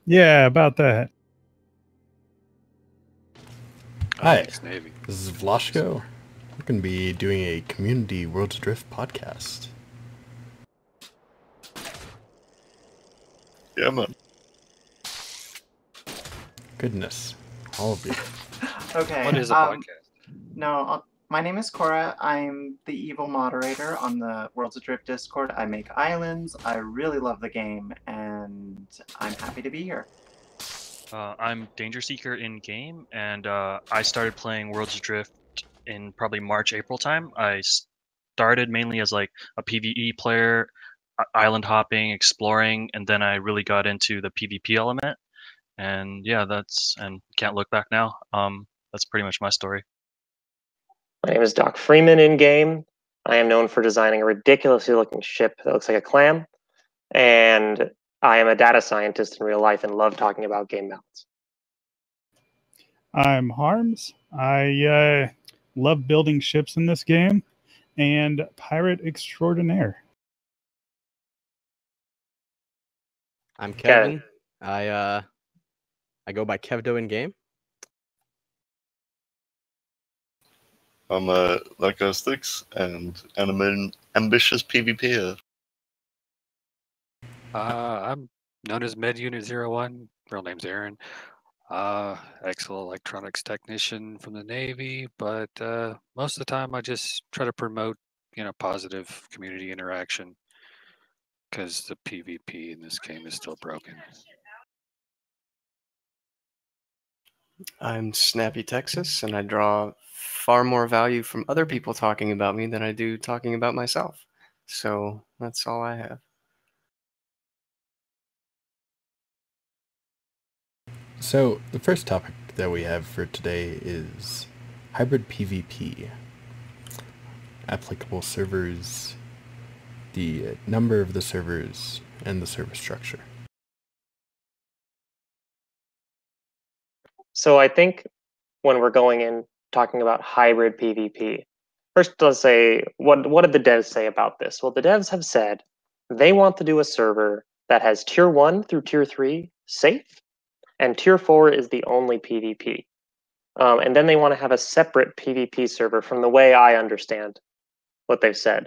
Yeah, about that. Hi, Navy. this is Vloshko. We're going to be doing a community Worlds Adrift podcast. Yeah, man. Goodness, all of you. Okay. What is a podcast? No, my name is Cora. I'm the evil moderator on the Worlds Adrift Discord. I make islands. I really love the game, and I'm happy to be here. I'm DangerSeeker in game, and I started playing Worlds Adrift in probably March, April time. I started mainly as like a PvE player, island hopping, exploring, and then I really got into the PvP element. And yeah, and can't look back now. That's pretty much my story. My name is DocFreeman in game. I am known for designing a ridiculously looking ship that looks like a clam, and I am a data scientist in real life and love talking about game balance. I'm Harms. I love building ships in this game, and pirate extraordinaire. I'm Kevin. I go by Kevdo in game. I'm ThatGuyStix, and I'm an ambitious PvPer. I'm known as MedUnitZeroOne. Real name's Aaron. Excel electronics technician from the Navy, but most of the time I just try to promote, positive community interaction because the PvP in this game is still broken. I'm SnappyTexas, and I draw far more value from other people talking about me than I do talking about myself. So that's all I have. So, the first topic that we have for today is hybrid PvP. Applicable servers, the number of the servers, and the server structure. So I think when we're going in talking about hybrid PvP, first let's say, what did the devs say about this? Well, the devs have said they want to do a server that has tier 1 through tier 3 safe, and tier 4 is the only PvP. And then they want to have a separate PvP server from the way I understand what they've said.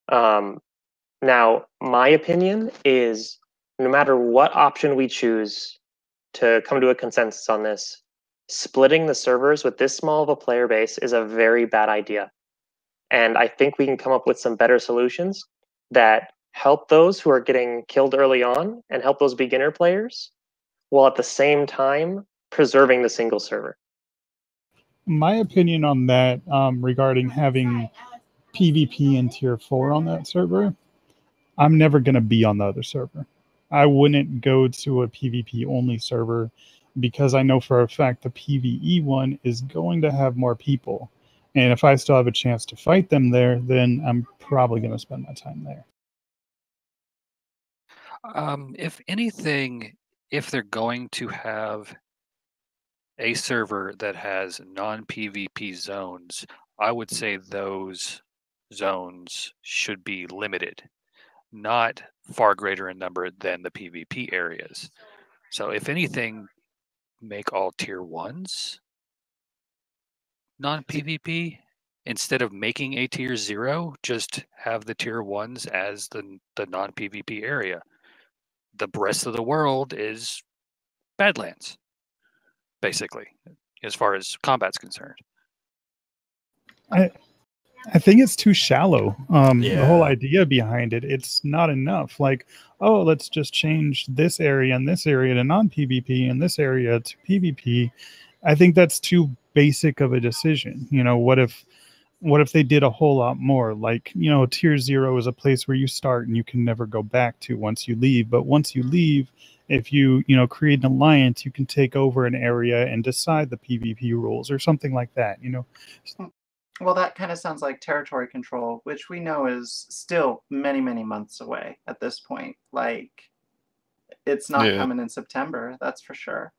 Now, my opinion is no matter what option we choose to come to a consensus on this, splitting the servers with this small of a player base is a very bad idea. And I think we can come up with some better solutions that help those who are getting killed early on and help those beginner players, while at the same time preserving the single server. My opinion on that regarding having PvP in tier 4 on that server, I'm never going to be on the other server. I wouldn't go to a PvP only server because I know for a fact the PvE one is going to have more people. And if I still have a chance to fight them there, then I'm probably going to spend my time there. If anything, if they're going to have a server that has non-PvP zones, I would say those zones should be limited, not far greater in number than the PvP areas. So if anything, make all tier 1s non-PvP. Instead of making a tier 0, just have the tier 1s as the non-PvP area. The rest of the world is Badlands, basically, as far as combat's concerned. I think it's too shallow. Yeah. The whole idea behind it, it's not enough. Like, oh, let's just change this area and this area to non-PvP and this area to PvP. I think that's too basic of a decision. What if they did a whole lot more? Like, tier 0 is a place where you start and you can never go back to once you leave. But once you leave, if you create an alliance, you can take over an area and decide the PvP rules or something like that. Well, that kind of sounds like territory control, which we know is still many, many months away at this point. Like, it's not coming in September, that's for sure.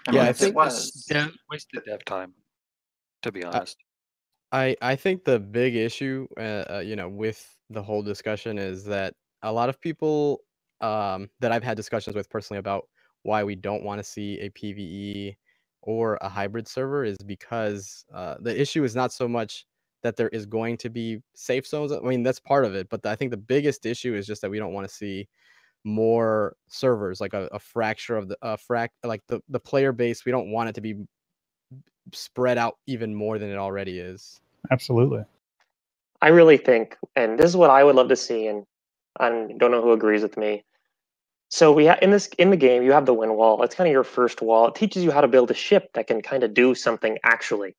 I think it was. Wasted dev time, to be honest. I think the big issue, with the whole discussion is that a lot of people that I've had discussions with personally about why we don't want to see a PvE or a hybrid server is because the issue is not so much that there is going to be safe zones. I mean, that's part of it, but I think the biggest issue is just that we don't want to see more servers, like a fracture of like the player base. We don't want it to be spread out even more than it already is. Absolutely. I really think, and this is what I would love to see, and I don't know who agrees with me. So we in the game, you have the wind wall. It's kind of your first wall. It teaches you how to build a ship that can kind of do something actually.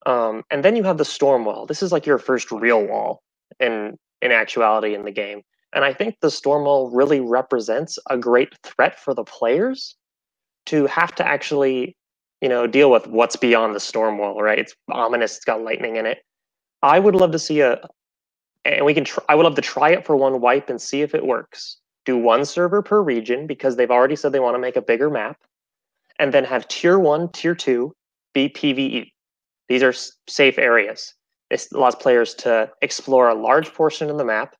And then you have the storm wall. This is like your first real wall in actuality in the game. And I think the storm wall really represents a great threat for the players to have to actually, deal with what's beyond the storm wall, right? It's ominous. It's got lightning in it. I would love to see I would love to try it for one wipe and see if it works. Do one server per region because they've already said they want to make a bigger map, and then have tier 1, tier 2 be PvE. These are safe areas. It allows players to explore a large portion of the map.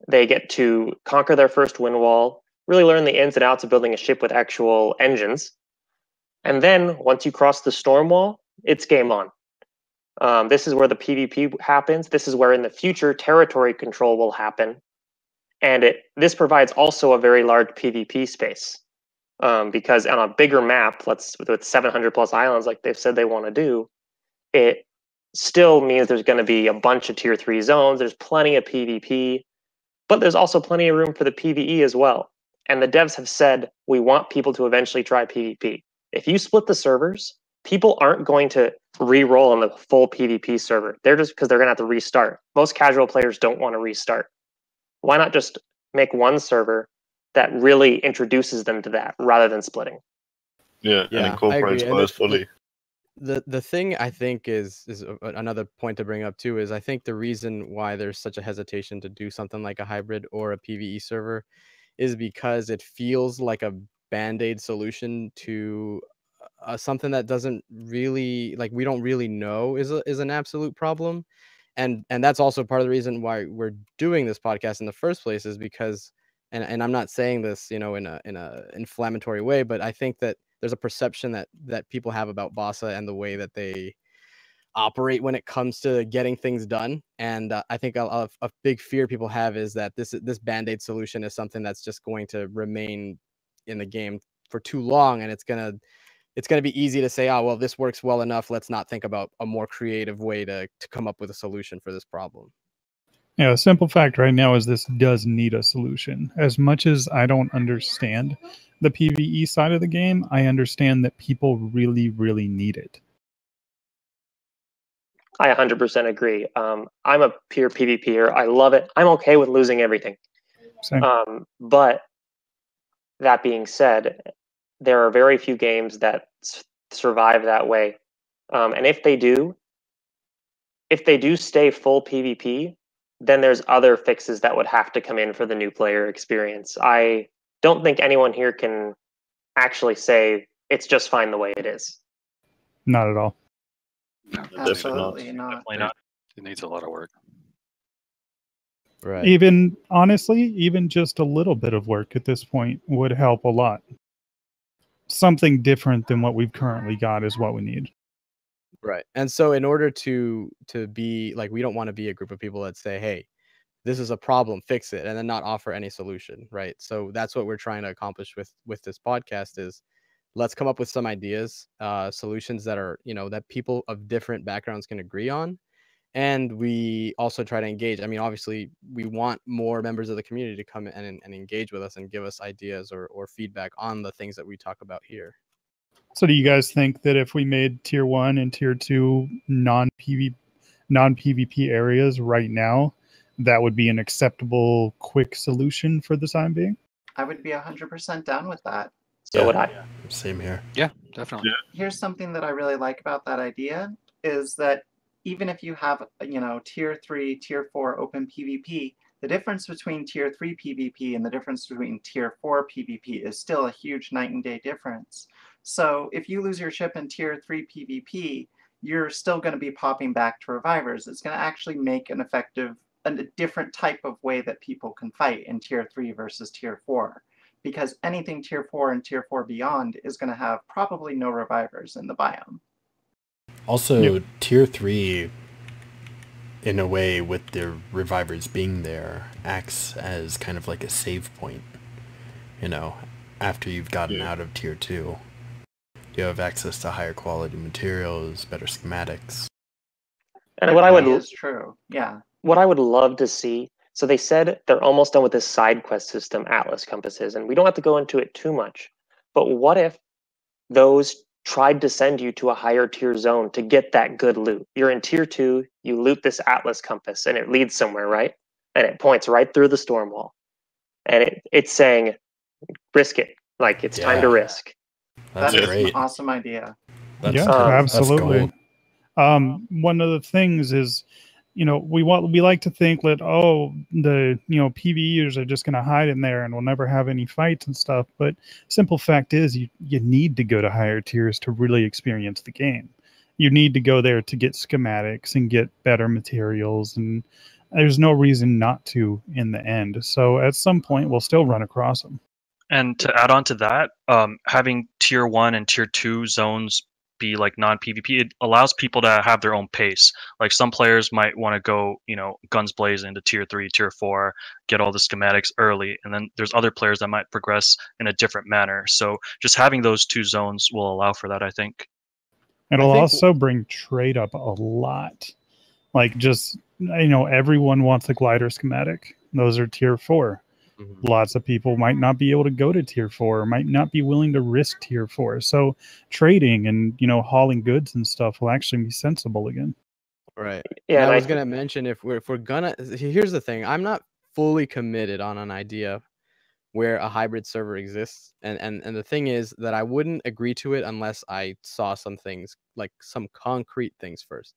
They get to conquer their first wind wall, really learn the ins and outs of building a ship with actual engines. And then once you cross the storm wall, it's game on. This is where the PvP happens. This is where in the future territory control will happen. And this provides also a very large PvP space. Because on a bigger map, with 700 plus islands like they've said they want to do, it still means there's going to be a bunch of tier 3 zones. There's plenty of PvP, but there's also plenty of room for the PvE as well. And the devs have said, we want people to eventually try PvP. If you split the servers, people aren't going to re-roll on the full PvP server. They're just because they're going to have to restart. Most casual players don't want to restart. Why not just make one server that really introduces them to that rather than splitting? Yeah, and incorporates both fully. The thing I think is another point to bring up too is I think the reason why there's such a hesitation to do something like a hybrid or a PvE server is because it feels like a band-aid solution to something that doesn't really, like, we don't really know is an absolute problem. And that's also part of the reason why we're doing this podcast in the first place, is because, and I'm not saying this, in a inflammatory way, but I think that there's a perception that people have about Bossa and the way that they operate when it comes to getting things done. And I think a big fear people have is that this band-aid solution is something that's just going to remain in the game for too long, and it's gonna be easy to say, oh, well, this works well enough. Let's not think about a more creative way to come up with a solution for this problem. Yeah, a simple fact right now is this does need a solution. As much as I don't understand the PvE side of the game, I understand that people really, really need it. I 100% agree. I'm a pure PvPer. I love it. I'm okay with losing everything. Same. But that being said, there are very few games that survive that way. And if they do stay full PvP, then there's other fixes that would have to come in for the new player experience. I don't think anyone here can actually say it's just fine the way it is. Not at all. Absolutely not. Definitely not. It needs a lot of work. Right. Even just a little bit of work at this point would help a lot. Something different than what we've currently got is what we need. Right. And so in order to be like, we don't want to be a group of people that say, hey, this is a problem, fix it, and then not offer any solution. Right. So that's what we're trying to accomplish with this podcast is, let's come up with some ideas, solutions that are, that people of different backgrounds can agree on. And we also try to engage. I mean, obviously, we want more members of the community to come in and engage with us and give us ideas or feedback on the things that we talk about here. So do you guys think that if we made tier 1 and tier 2 non-PvP areas right now, that would be an acceptable, quick solution for the time being? I would be 100% down with that. So would I. Yeah. Same here. Yeah, definitely. Yeah. Here's something that I really like about that idea is that even if you have, tier 3, tier 4 open PvP, the difference between tier 3 PvP and the difference between tier 4 PvP is still a huge night and day difference. So if you lose your ship in tier 3 PvP, you're still going to be popping back to revivers. It's going to actually make an effective a different type of way that people can fight in Tier 3 versus Tier 4. Because anything Tier 4 and Tier 4 beyond is going to have probably no revivers in the biome. Also, Tier 3, in a way, with the revivers being there, acts as kind of like a save point. You know, after you've gotten out of Tier 2. You have access to higher quality materials, better schematics. And what I would is true, yeah. What I would love to see, so they said they're almost done with this side quest system, Atlas compasses, and we don't have to go into it too much. But what if those tried to send you to a higher tier zone to get that good loot? You're in Tier 2, you loot this Atlas compass, and it leads somewhere, right? And it points right through the storm wall. And it's saying, risk it. Like, it's time to risk. That is an awesome idea. Absolutely. One of the things is, you know, we like to think that, the PvEers are just going to hide in there and we'll never have any fights and stuff. But simple fact is, you need to go to higher tiers to really experience the game. You need to go there to get schematics and get better materials, and there's no reason not to in the end. So at some point, we'll still run across them. And to add on to that, having Tier 1 and Tier 2 zones be like non-PvP, it allows people to have their own pace. Like some players might want to go, guns blazing into Tier 3, Tier 4, get all the schematics early, and then there's other players that might progress in a different manner. So just having those two zones will allow for that, I think. It'll also bring trade up a lot. Like just, everyone wants a glider schematic. Those are Tier 4. Lots of people might not be able to go to Tier 4, or might not be willing to risk Tier 4. So trading and, hauling goods and stuff will actually be sensible again. Right. Yeah. And I was going to mention, if we're gonna, here's the thing. I'm not fully committed on an idea where a hybrid server exists. And the thing is that I wouldn't agree to it unless I saw some things, like some concrete things first.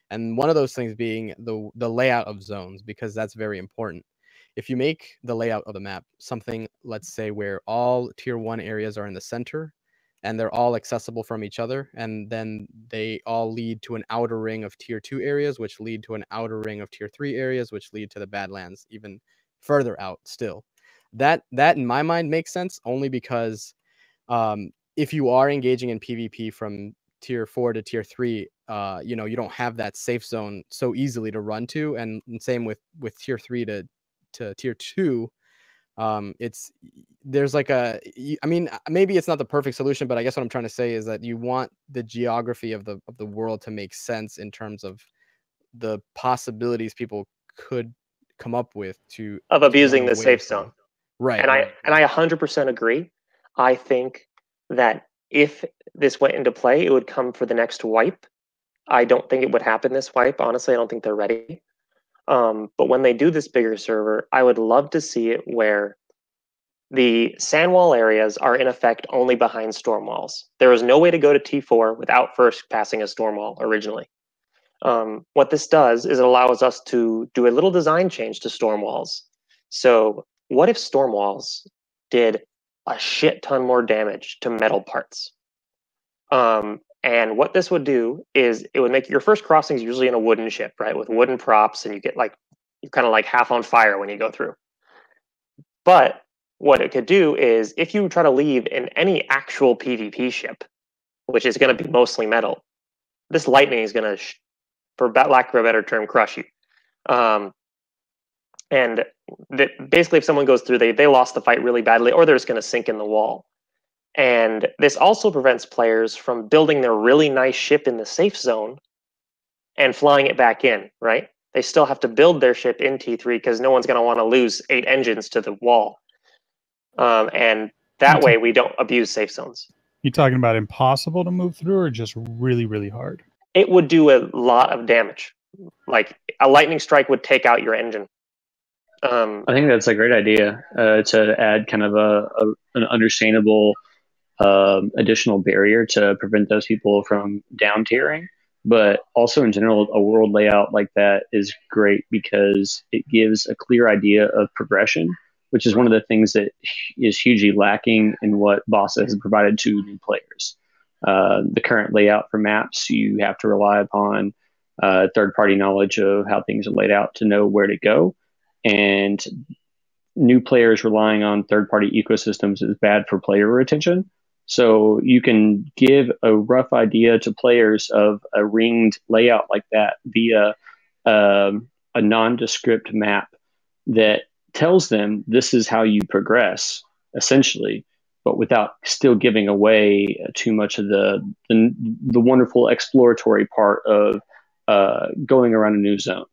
And one of those things being the layout of zones, because that's very important. If you make the layout of the map something, let's say, where all Tier 1 areas are in the center and they're all accessible from each other, and then they all lead to an outer ring of Tier 2 areas, which lead to an outer ring of Tier 3 areas, which lead to the Badlands even further out still. That in my mind makes sense, only because if you are engaging in PvP from Tier 4 to Tier 3, you don't have that safe zone so easily to run to, and same with Tier 3 to Tier 2. There's like maybe it's not the perfect solution, but I guess what I'm trying to say is that you want the geography of the world to make sense in terms of the possibilities people could come up with of abusing the safe zone. Right. And I 100% agree. I think that if this went into play, it would come for the next wipe. I don't think it would happen this wipe. Honestly, I don't think they're ready. But when they do this bigger server, I would love to see it where the sand wall areas are in effect only behind storm walls. There is no way to go to T4 without first passing a storm wall originally. What this does is it allows us to do a little design change to storm walls. So what if storm walls did a shit ton more damage to metal parts? And what this would do is it would make your first crossings usually in a wooden ship, right? With wooden props, and you get you're kind of like half on fire when you go through. But what it could do is if you try to leave in any actual PvP ship, which is going to be mostly metal, this lightning is going to, for lack of a better term, crush you. And basically if someone goes through, they lost the fight really badly, or they're just going to sink in the wall. And this also prevents players from building their really nice ship in the safe zone and flying it back in, right? They still have to build their ship in T3 because no one's going to want to lose 8 engines to the wall. And that way we don't abuse safe zones. You talking about impossible to move through, or just really, really hard? It would do a lot of damage. Like a lightning strike would take out your engine. I think that's a great idea to add kind of an understandable additional barrier to prevent those people from down tiering. But also in general, a world layout like that is great because it gives a clear idea of progression, which is one of the things that is hugely lacking in what Bossa has provided to new players. The current layout for maps, you have to rely upon third-party knowledge of how things are laid out to know where to go. And new players relying on third-party ecosystems is bad for player retention. So you can give a rough idea to players of a ringed layout like that via a nondescript map that tells them this is how you progress, essentially, but without still giving away too much of the wonderful exploratory part of going around a new zone.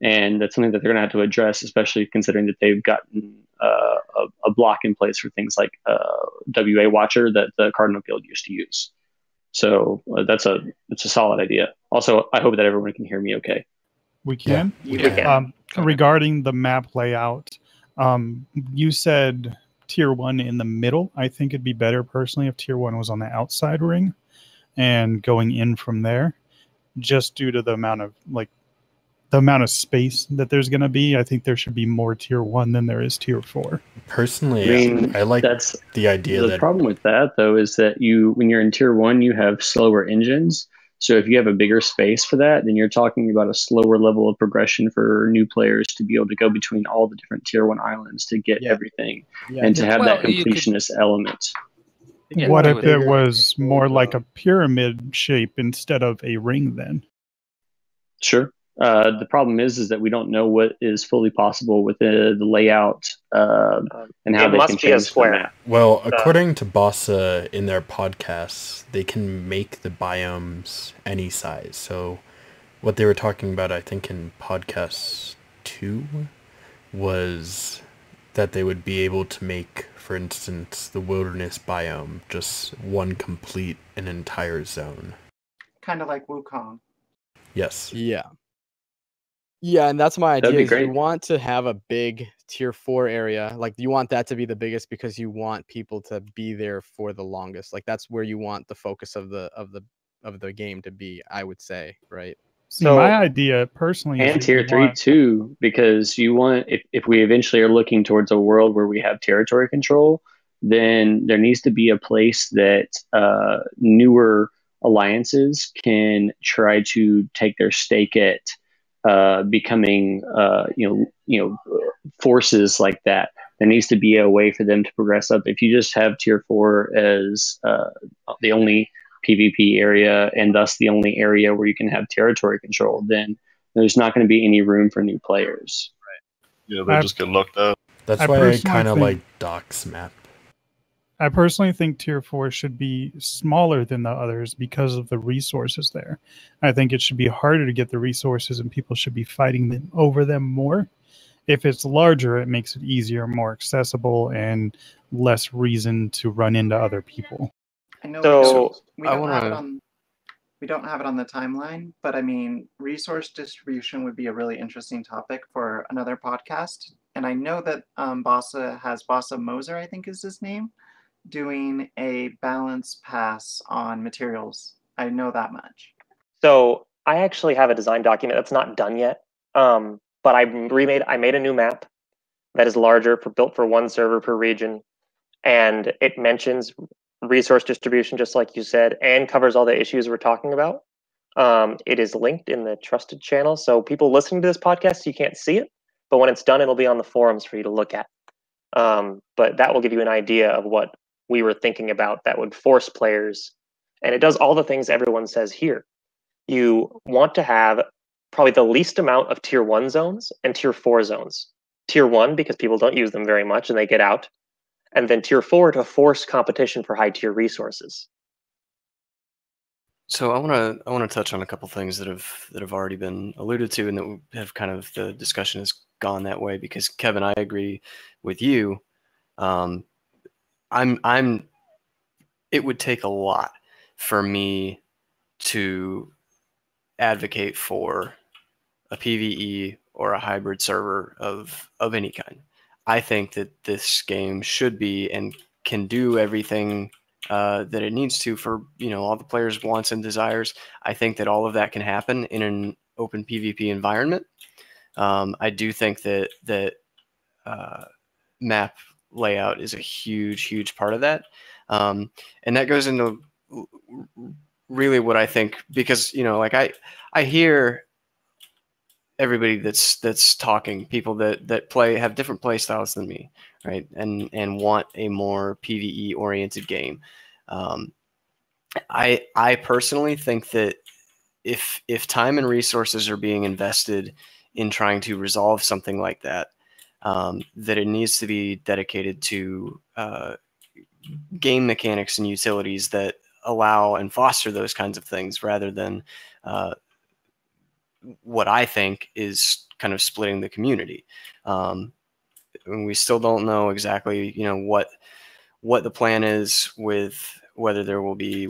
And that's something that they're going to have to address, especially considering that they've gotten a block in place for things like WA Watcher that the Cardinal Guild used to use. So it's a solid idea. Also, I hope that everyone can hear me okay. We can? Yeah, we can. Regarding the map layout, you said tier 1 in the middle. I think it'd be better personally if tier 1 was on the outside ring and going in from there, just due to the amount of space that there's going to be. I think there should be more tier 1 than there is tier 4. Personally, I like that's the idea. The problem with that, though, is that when you're in tier 1, you have slower engines. So if you have a bigger space for that, then you're talking about a slower level of progression for new players to be able to go between all the different tier 1 islands to get everything and to have that completionist element. What if it was more like a pyramid shape instead of a ring then? Sure. The problem is that we don't know what is fully possible with the layout and how they can change the map. Well, according to Bossa in their podcasts, they can make the biomes any size. So what they were talking about, I think in podcast 2, was that they would be able to make, for instance, the wilderness biome just one complete an entire zone. Kind of like Wukong. Yes. Yeah, and that's my idea. That'd be is great. You want to have a big tier 4 area. Like you want that to be the biggest because you want people to be there for the longest. Like that's where you want the focus of the game to be, I would say, right? So my idea personally and tier 3 too, because you want if we eventually are looking towards a world where we have territory control, then there needs to be a place that newer alliances can try to take their stake at becoming forces like that. There needs to be a way for them to progress up. If you just have tier 4 as the only PvP area and thus the only area where you can have territory control, then there's not going to be any room for new players. Yeah, they just get locked out. That's why I kind of like Doc's map. I personally think tier 4 should be smaller than the others because of the resources there. I think it should be harder to get the resources and people should be fighting over them more. If it's larger, it makes it easier, more accessible, and less reason to run into other people. I know So we don't have it on the timeline, but I mean, resource distribution would be a really interesting topic for another podcast. And I know that Bossa has Bossa Moser, I think is his name, doing a balance pass on materials. I know that much. So I actually have a design document that's not done yet, but I made a new map that is larger, built for one server per region, and it mentions resource distribution, just like you said, and covers all the issues we're talking about. It is linked in the trusted channel, so people listening to this podcast, you can't see it, but when it's done, it'll be on the forums for you to look at. But that will give you an idea of what we were thinking about that would force players, and it does all the things everyone says here. You want to have probably the least amount of tier 1 zones and tier 4 zones. Tier 1 because people don't use them very much and they get out, and then tier 4 to force competition for high tier resources. So I want to touch on a couple things that have already been alluded to, and that have kind of the discussion has gone that way. Because Kevin, I agree with you. It would take a lot for me to advocate for a PvE or a hybrid server of any kind. I think that this game should be and can do everything that it needs to for all the players' wants and desires. I think that all of that can happen in an open PvP environment. I do think that map layout is a huge part of that, and that goes into really what I think, because like I hear everybody that's talking, people that play have different play styles than me, right? And want a more PvE oriented game. I personally think that if time and resources are being invested in trying to resolve something like that, that it needs to be dedicated to game mechanics and utilities that allow and foster those kinds of things, rather than what I think is kind of splitting the community. And we still don't know exactly, what the plan is, with whether there will be,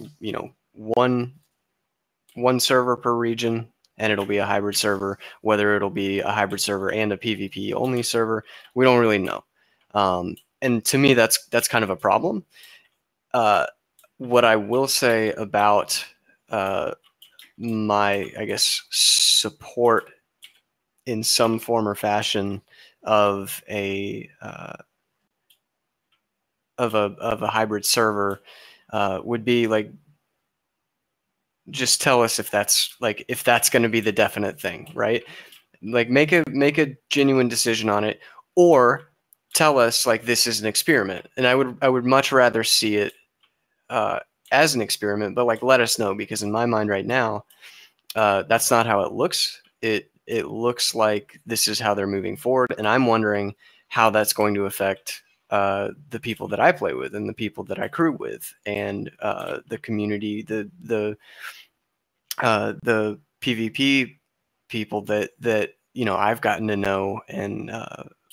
one server per region and it'll be a hybrid server, whether it'll be a hybrid server and a PvP only server. We don't really know. And to me, that's kind of a problem. What I will say about my, I guess, support in some form or fashion of a hybrid server would be like, just tell us if that's going to be the definite thing, right? Like make a genuine decision on it, or tell us like this is an experiment. And I would much rather see it as an experiment, but like let us know, because in my mind right now, that's not how it looks. It looks like this is how they're moving forward, and I'm wondering how that's going to affect the people that I play with and the people that I crew with, and the community, the PvP people that I've gotten to know and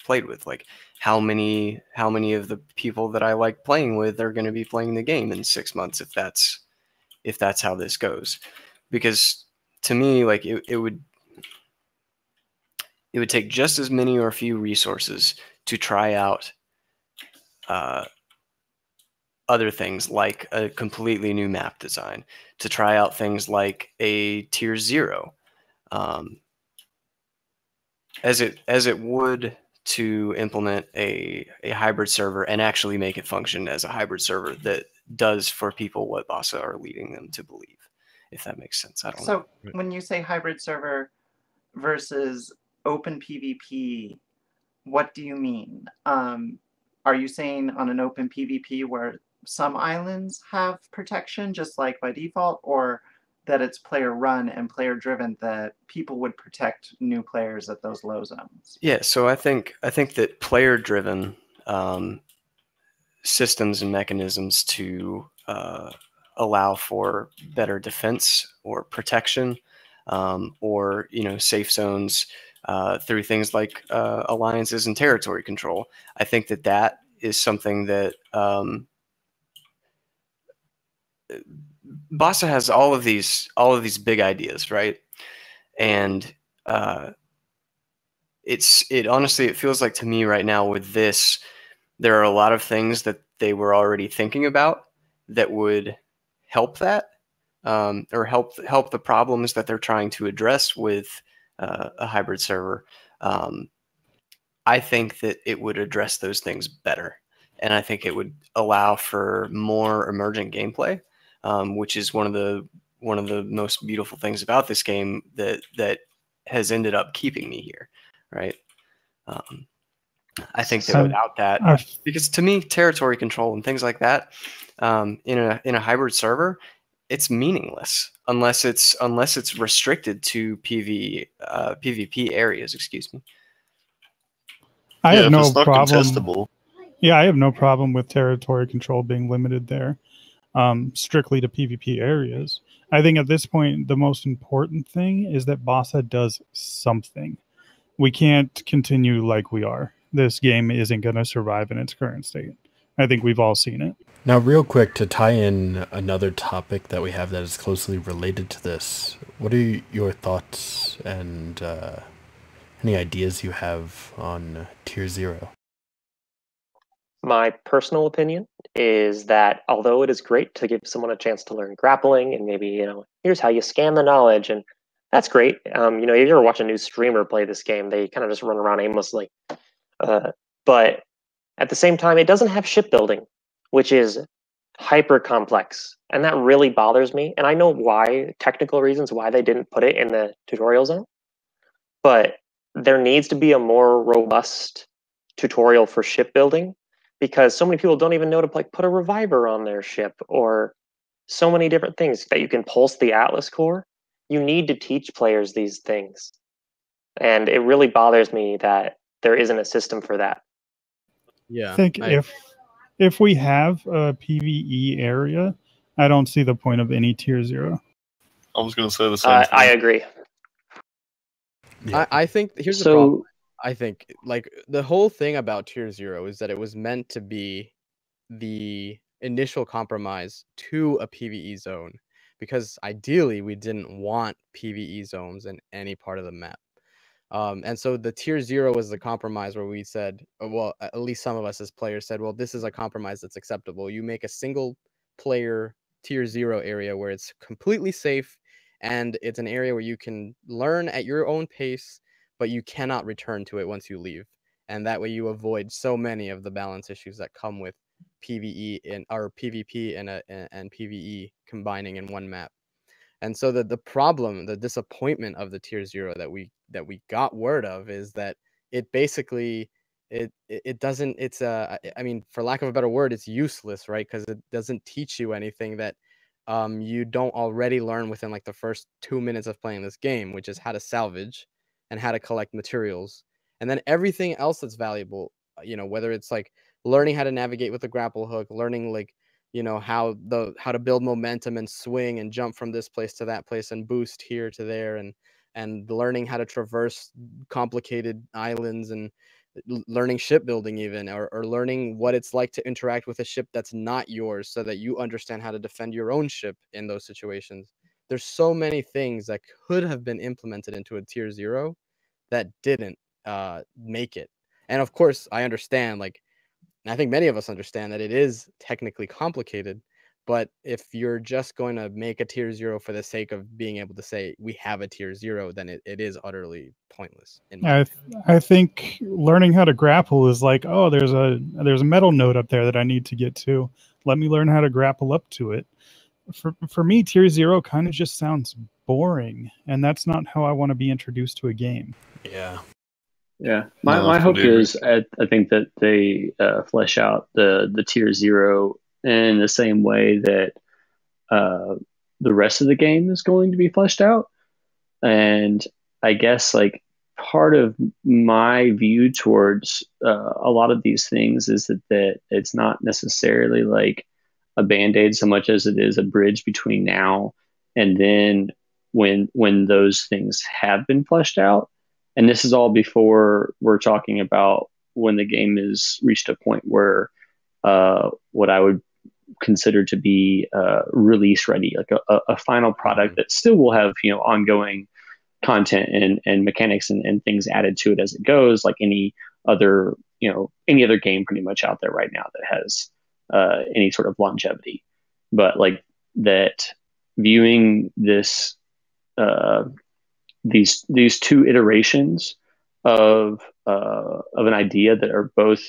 played with. Like how many of the people that I like playing with are going to be playing the game in 6 months, if that's how this goes. Because to me, like it would take just as many or few resources to try out other things like a completely new map design, to try out things like a tier 0, as it would to implement a hybrid server and actually make it function as a hybrid server that does for people what Bossa are leading them to believe, if that makes sense. I don't know. So when you say hybrid server versus open PvP, what do you mean? Are you saying on an open PvP where some islands have protection just like by default, or that it's player run and player driven, that people would protect new players at those low zones? Yeah, so I think that player driven systems and mechanisms to allow for better defense or protection, or safe zones through things like alliances and territory control. I think that is something that Bossa has all of these big ideas, right? And it honestly, it feels like to me right now with this, there are a lot of things that they were already thinking about that would help that, or help the problems that they're trying to address with a hybrid server. I think that it would address those things better, and I think it would allow for more emergent gameplay, which is one of the most beautiful things about this game that has ended up keeping me here, right? I think that without that, because to me, territory control and things like that, in a hybrid server, it's meaningless unless it's restricted to PvP areas. Excuse me. I have no it's not problem. contestable. Yeah, I have no problem with territory control being limited there, strictly to PvP areas. I think at this point, the most important thing is that Bossa does something. We can't continue like we are. This game isn't going to survive in its current state. I think we've all seen it. Now, real quick, to tie in another topic that we have that is closely related to this, what are your thoughts and any ideas you have on Tier 0? My personal opinion is that although it is great to give someone a chance to learn grappling and maybe, here's how you scan the knowledge, and that's great. If you ever watch a new streamer play this game, they kind of just run around aimlessly. But at the same time, it doesn't have shipbuilding, which is hyper complex. And that really bothers me. And I know why, technical reasons why they didn't put it in the tutorial zone. but there needs to be a more robust tutorial for shipbuilding, because so many people don't even know to like put a reviver on their ship, or so many different things that you can pulse the Atlas core. You need to teach players these things. And it really bothers me that there isn't a system for that. Yeah. I think if we have a PvE area, I don't see the point of any tier 0. I was going to say the same thing. I agree. Yeah. I think here's the problem. I think like the whole thing about tier 0 is that it was meant to be the initial compromise to a PvE zone, because ideally we didn't want PvE zones in any part of the map. And so the tier 0 was the compromise where we said, well, at least some of us as players said, well, this is a compromise that's acceptable. You make a single player tier 0 area where it's completely safe, and it's an area where you can learn at your own pace, but you cannot return to it once you leave. And that way you avoid so many of the balance issues that come with PvE or PvP and PvE combining in one map. And so the problem, the disappointment of the tier 0 that we got word of is that it basically it doesn't, it's I mean, for lack of a better word, it's useless, right? Because it doesn't teach you anything that you don't already learn within like the first 2 minutes of playing this game, which is how to salvage and how to collect materials. And then everything else that's valuable, whether it's like learning how to navigate with the grapple hook, learning like how to build momentum and swing and jump from this place to that place and boost here to there, and learning how to traverse complicated islands, and learning shipbuilding even, or learning what it's like to interact with a ship that's not yours so that you understand how to defend your own ship in those situations. There's so many things that could have been implemented into a tier 0 that didn't make it. And of course, I understand, like, I think many of us understand that it is technically complicated, but if you're just going to make a tier 0 for the sake of being able to say we have a tier 0, then it is utterly pointless. I think learning how to grapple is like, oh, there's a metal node up there that I need to get to. Let me learn how to grapple up to it. For me, tier 0 kind of just sounds boring, and that's not how I want to be introduced to a game. Yeah. Yeah, my hope is I think that they flesh out the tier 0 in the same way that the rest of the game is going to be fleshed out. And I guess like part of my view towards a lot of these things is that it's not necessarily like a band-aid so much as it is a bridge between now and then when those things have been fleshed out. And this is all before we're talking about when the game is reached a point where what I would consider to be release ready, like a final product that still will have ongoing content and mechanics and things added to it as it goes, like any other game pretty much out there right now that has any sort of longevity. But like that, viewing this these two iterations of an idea that are both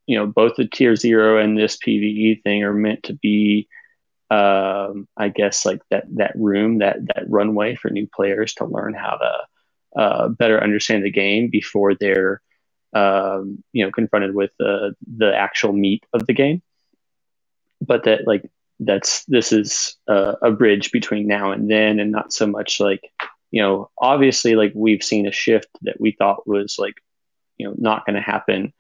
the tier 0 and this PvE thing are meant to be I guess like that room, that runway for new players to learn how to better understand the game before they're confronted with the actual meat of the game. But that like this is a bridge between now and then, and not so much like obviously like we've seen a shift that we thought was like not going to happen,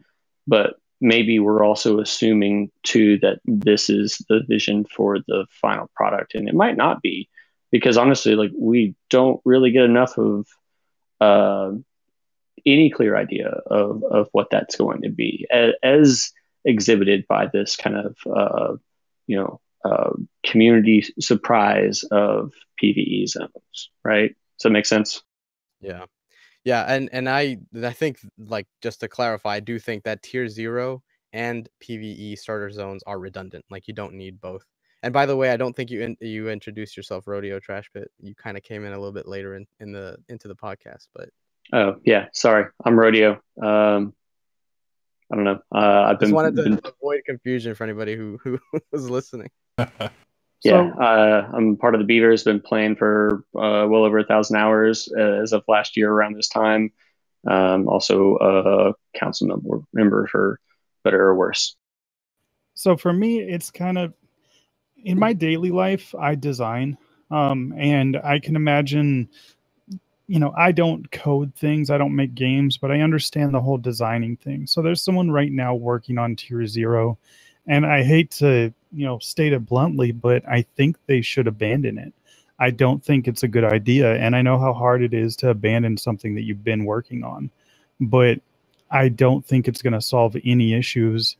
but maybe we're also assuming too that this is the vision for the final product, and it might not be, because honestly like we don't really get enough of any clear idea of what that's going to be as exhibited by this kind of community surprise of PvE zones, right? Does that make sense? Yeah. And I think, like, just to clarify, I do think that tier 0 and PvE starter zones are redundant. Like, you don't need both. And by the way, I don't think you introduced yourself, RodeoTrashPit. You kind of came in a little bit later into the podcast, but oh yeah, sorry, I'm Rodeo. I don't know. I've just wanted to avoid confusion for anybody who was listening. Yeah, I'm part of the Beavers. Been playing for well over 1,000 hours as of last year around this time. Also a council member for better or worse. So for me, it's kind of in my daily life, I design, and I can imagine, I don't code things, I don't make games, but I understand the whole designing thing. So there's someone right now working on Tier 0, and I hate to, state it bluntly, but I think they should abandon it. I don't think it's a good idea, and I know how hard it is to abandon something that you've been working on, but I don't think it's going to solve any issues,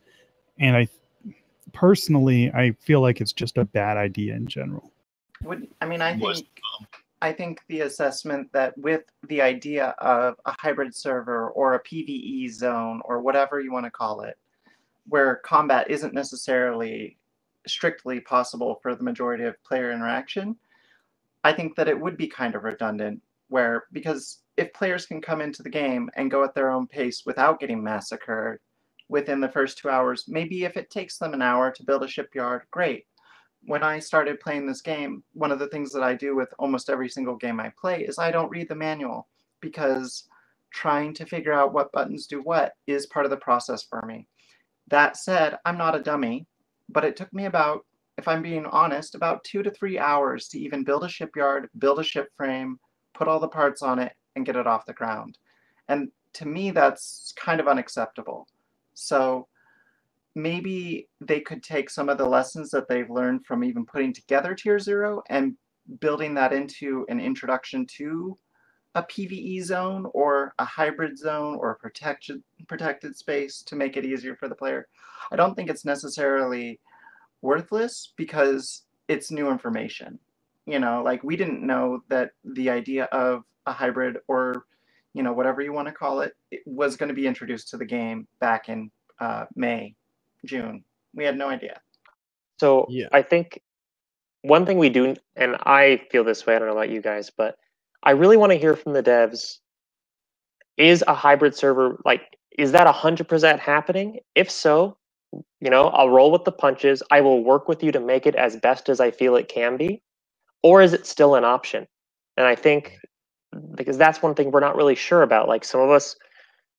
and personally, I feel like it's just a bad idea in general. I think the assessment that with the idea of a hybrid server or a PvE zone or whatever you want to call it, where combat isn't necessarily strictly possible for the majority of player interaction, I think that it would be kind of redundant, because if players can come into the game and go at their own pace without getting massacred within the first 2 hours, maybe if it takes them an hour to build a shipyard, great. When I started playing this game, one of the things that I do with almost every single game I play is I don't read the manual, because trying to figure out what buttons do what is part of the process for me. That said, I'm not a dummy, but it took me about, if I'm being honest, about 2 to 3 hours to even build a shipyard, build a ship frame, put all the parts on it, and get it off the ground. And to me, that's kind of unacceptable. So maybe they could take some of the lessons that they've learned from even putting together Tier 0 and building that into an introduction to a PvE zone or a hybrid zone or a protected space to make it easier for the player. I don't think it's necessarily worthless because it's new information. Like we didn't know that the idea of a hybrid or, whatever you want to call it, it was going to be introduced to the game back in May, June. We had no idea. So yeah. I think one thing we do, and I feel this way, I don't know about you guys, but I really want to hear from the devs, is a hybrid server, is that 100% happening? If so, I'll roll with the punches. I will work with you to make it as best as I feel it can be. Or is it still an option? And I think, because that's one thing we're not really sure about. Like some of us,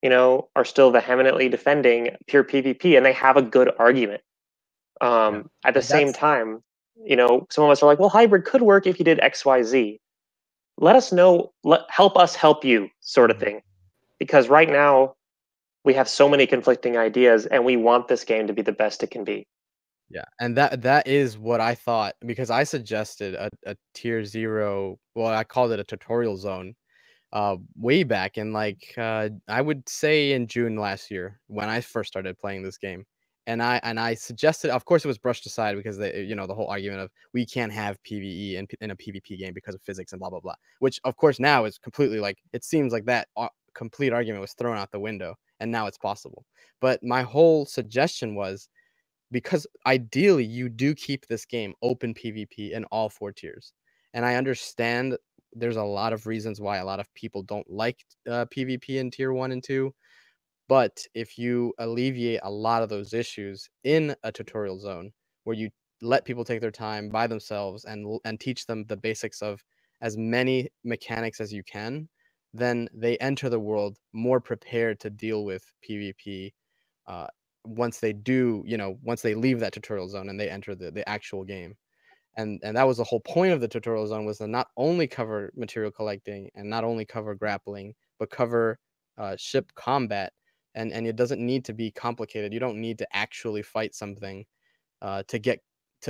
are still vehemently defending pure PvP, and they have a good argument. At the same time, some of us are like, well, hybrid could work if you did X, Y, Z. Let us know, help us help you, sort of thing. Because right now, we have so many conflicting ideas, and we want this game to be the best it can be. Yeah, and that is what I thought, because I suggested a Tier 0, well, I called it a tutorial zone, way back in I would say in June last year when I first started playing this game. And I suggested, of course, it was brushed aside because the whole argument of we can't have PvE in a PvP game because of physics and blah blah blah. Which of course now is completely it seems like that complete argument was thrown out the window, and now it's possible. But my whole suggestion was, because ideally you do keep this game open PvP in all 4 tiers, and I understand there's a lot of reasons why a lot of people don't like PvP in Tier 1 and 2. But if you alleviate a lot of those issues in a tutorial zone where you let people take their time by themselves and teach them the basics of as many mechanics as you can, then they enter the world more prepared to deal with PvP once they leave that tutorial zone and they enter the actual game. And that was the whole point of the tutorial zone, was to not only cover material collecting and not only cover grappling, but cover ship combat. And it doesn't need to be complicated. You don't need to actually fight something to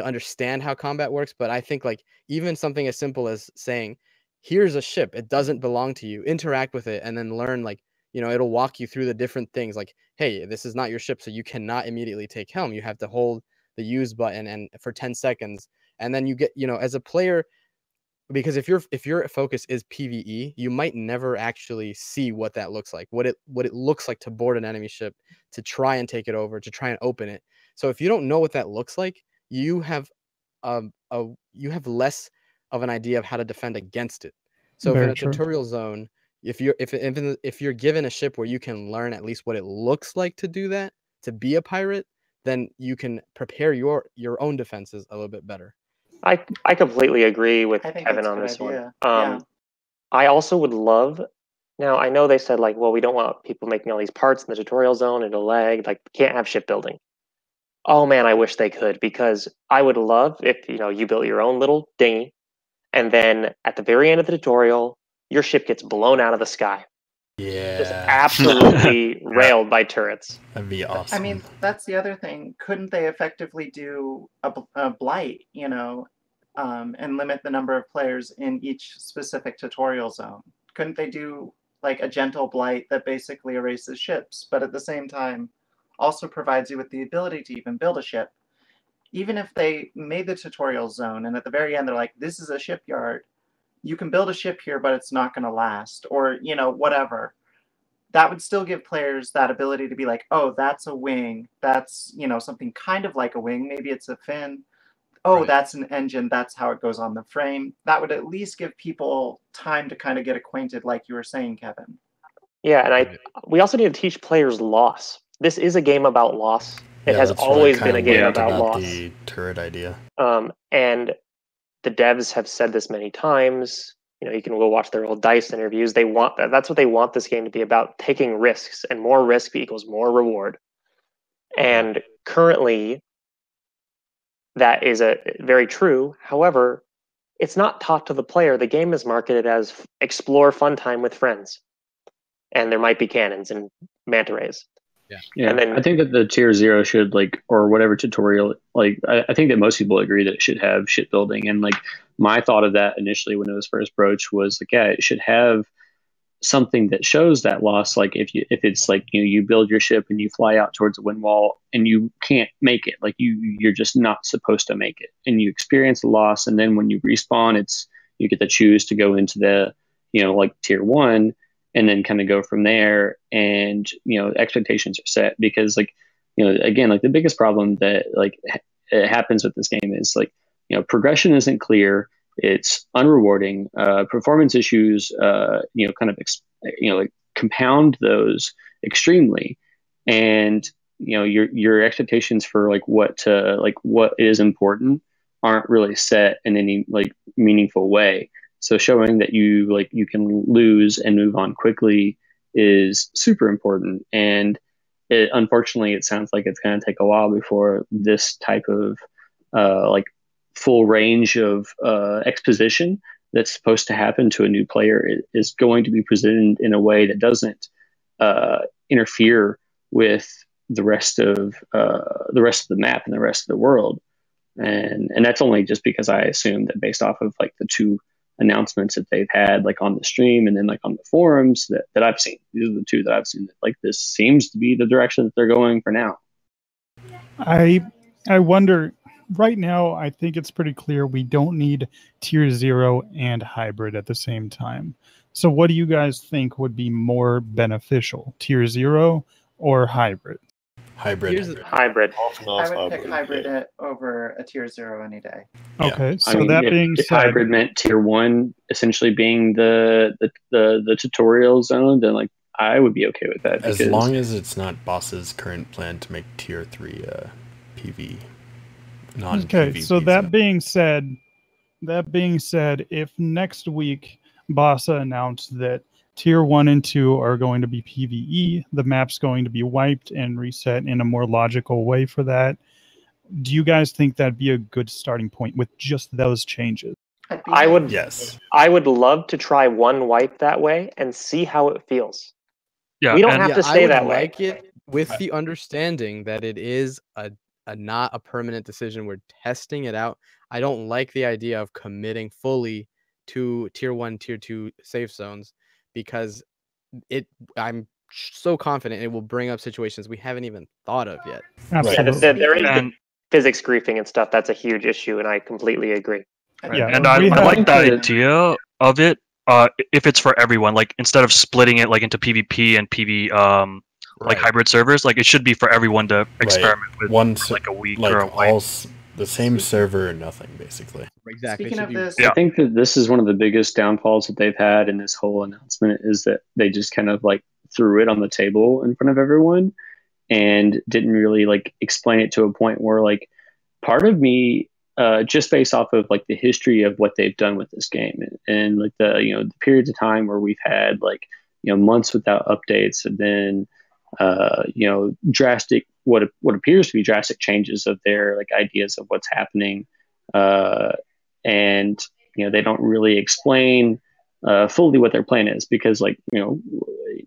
understand how combat works. But I think even something as simple as saying, here's a ship, it doesn't belong to you, interact with it, and then learn it'll walk you through the different things. Hey, this is not your ship, so you cannot immediately take helm. You have to hold the use button and for 10 seconds. And then you get, as a player, because if your focus is PvE, you might never actually see what that looks like, what it looks like to board an enemy ship, to try and take it over, to try and open it. So if you don't know what that looks like, you have less of an idea of how to defend against it. So if in a tutorial zone, if you're given a ship where you can learn at least what it looks like to do that, to be a pirate, then you can prepare your own defenses a little bit better. I completely agree with Kevin on this one. I also would love Now, I know they said, like, well, we don't want people making all these parts in the tutorial zone, it'll lag, like, can't have shipbuilding. Oh man, I wish they could, because I would love if, you built your own little dinghy, and then at the very end of the tutorial, your ship gets blown out of the sky. Yeah. Just absolutely railed by turrets. That'd be awesome. I mean, that's the other thing. Couldn't they effectively do a blight, and limit the number of players in each specific tutorial zone? Couldn't they do like a gentle blight that basically erases ships, but at the same time also provides you with the ability to even build a ship? Even if they made the tutorial zone and at the very end they're like, this is a shipyard, you can build a ship here, but it's not going to last, or, whatever. That would still give players that ability to be like, oh, that's a wing. That's, something kind of like a wing. Maybe it's a fin. Oh, right. That's an engine. That's how it goes on the frame. That would at least give people time to kind of get acquainted, like you were saying, Kevin. Yeah, and we also need to teach players loss. This is a game about loss. It has always been a game about loss. The turret idea. And the devs have said this many times. You can go watch their old DICE interviews. They want that. That's what they want this game to be about: taking risks, and more risk equals more reward. And currently, that is very true. However, it's not taught to the player. The game is marketed as explore fun time with friends, and there might be cannons and manta rays. Yeah, and then, I think that the tier 0 should, or whatever tutorial, I think that most people agree that it should have shipbuilding. And my thought of that initially when it was first broached was it should have something that shows that loss. Like if it's you build your ship and you fly out towards a wind wall and you can't make it, you're just not supposed to make it, and you experience the loss. And then when you respawn, you get to choose to go into the tier 1. And then kind of go from there, and expectations are set, because again, the biggest problem that it happens with this game is progression isn't clear, it's unrewarding, performance issues compound those extremely, and your expectations for what is important aren't really set in any meaningful way. So showing that you can lose and move on quickly is super important. And unfortunately, it sounds like it's going to take a while before this type of full range of exposition that's supposed to happen to a new player is going to be presented in a way that doesn't interfere with the rest of the map and the rest of the world. And that's only just because I assume that based off of the two announcements that they've had on the stream and then on the forums that I've seen. These are the two that I've seen that this seems to be the direction that they're going for now. I wonder, right now I think it's pretty clear we don't need tier 0 and hybrid at the same time. So what do you guys think would be more beneficial, tier 0 or hybrid? Hybrid. Hybrid. I would pick hybrid over a tier 0 any day. Okay, so that being if said, hybrid meant tier 1 essentially being the tutorial zone, then I would be okay with that. As long as it's not Boss's current plan to make tier 3 PV, non-PvP. Okay, so that being said, if next week Bossa announced that tier 1 and 2 are going to be PvE, the map's going to be wiped and reset in a more logical way for that, do you guys think that'd be a good starting point with just those changes? I would. Yes. I would love to try one wipe that way and see how it feels. Yeah, we don't have to stay that way. I like it with the understanding that it is a not a permanent decision. We're testing it out. I don't like the idea of committing fully to tier 1, tier 2 safe zones, because I'm so confident it will bring up situations we haven't even thought of yet. Absolutely. Yeah, there is physics griefing and stuff. That's a huge issue, and I completely agree. Yeah, and I like the idea of it. If it's for everyone, instead of splitting it into PvP and PV, hybrid servers, it should be for everyone to experiment with a week or a week. The same server or nothing, basically. Exactly. Speaking of this, I think that this is one of the biggest downfalls that they've had in this whole announcement, is that they just kind of threw it on the table in front of everyone and didn't really explain it to a point where part of me, just based off of the history of what they've done with this game and the periods of time where we've had months without updates, and then drastic what appears to be drastic changes of their like ideas of what's happening, and they don't really explain fully what their plan is, because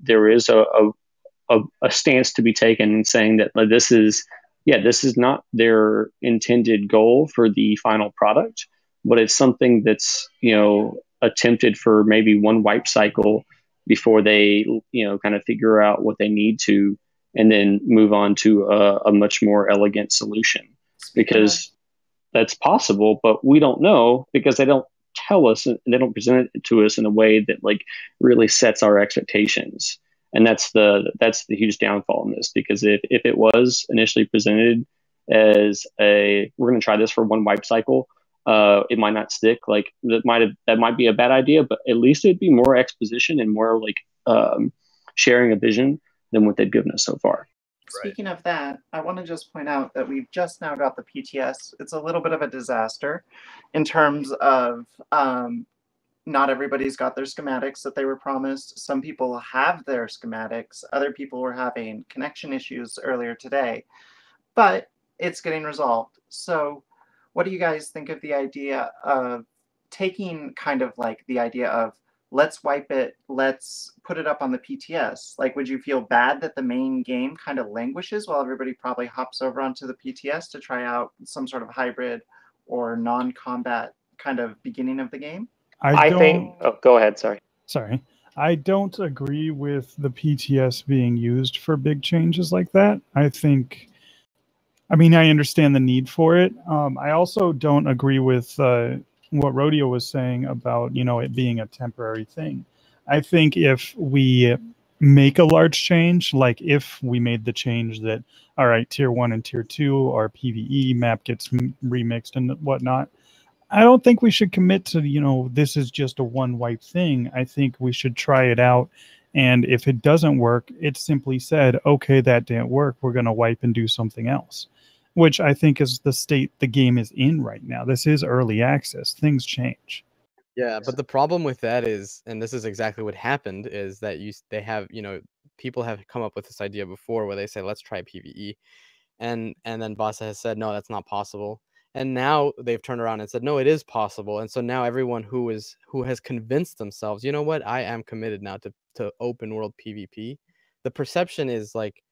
there is a stance to be taken in saying that this is not their intended goal for the final product, but it's something that's attempted for maybe one wipe cycle before they kind of figure out what they need to, and then move on to a much more elegant solution, because that's possible, but we don't know because they don't tell us and they don't present it to us in a way that like really sets our expectations. And that's the huge downfall in this, because if it was initially presented as we're going to try this for one wipe cycle, it might not stick. Like that might be a bad idea, but at least it'd be more exposition and more like sharing a vision than what they've given us so far. Speaking of that, I want to just point out that we've just now got the PTS. It's a little bit of a disaster in terms of not everybody's got their schematics that they were promised. Some people have their schematics. Other people were having connection issues earlier today, but it's getting resolved. So what do you guys think of the idea of taking kind of like the idea of let's wipe it, let's put it up on the PTS? Like, would you feel bad that the main game kind of languishes while everybody probably hops over onto the PTS to try out some sort of hybrid or non-combat kind of beginning of the game? I think... Oh, go ahead. Sorry. I don't agree with the PTS being used for big changes like that. I understand the need for it. I also don't agree with what Rodeo was saying about, it being a temporary thing. I think if we make a large change, like if we made the change that, all right, tier 1 and tier 2, our PvE map gets remixed and whatnot, I don't think we should commit to, this is just a one wipe thing. I think we should try it out. And if it doesn't work, it's simply said, okay, that didn't work. We're going to wipe and do something else, which I think is the state the game is in right now. This is early access. Things change. Yeah, but the problem with that is, and this is exactly what happened, is that people have come up with this idea before where they say, let's try PvE. And then Bossa has said, no, that's not possible. And now they've turned around and said, no, it is possible. And so now everyone who has convinced themselves, you know what, I am committed now to open world PvP. The perception is like,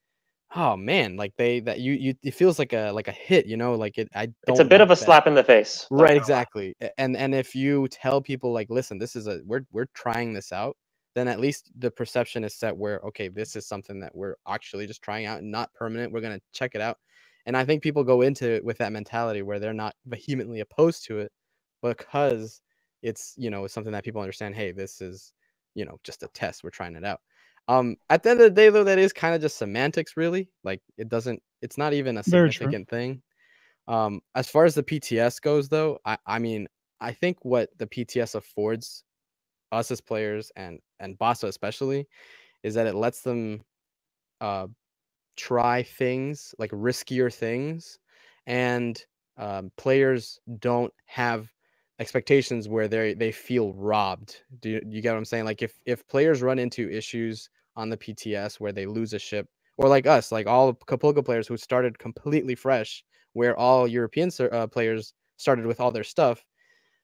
oh man, like it feels like a hit, like it. It's a bit of a slap in the face. Right, exactly. And if you tell people like, listen, this is we're trying this out, then at least the perception is set where, okay, this is something that we're actually just trying out and not permanent. We're going to check it out. And I think people go into it with that mentality where they're not vehemently opposed to it because it's, something that people understand. Hey, this is, just a test. We're trying it out. At the end of the day, though, that is kind of just semantics, really. Like it's not even a significant thing. As far as the PTS goes, though, I think what the PTS affords us as players and Bossa especially is that it lets them try things, like riskier things, and players don't have expectations where they feel robbed. Do you get what I'm saying? Like if players run into issues on the PTS where they lose a ship, or like us, like all Kapulka players who started completely fresh, where all European players started with all their stuff.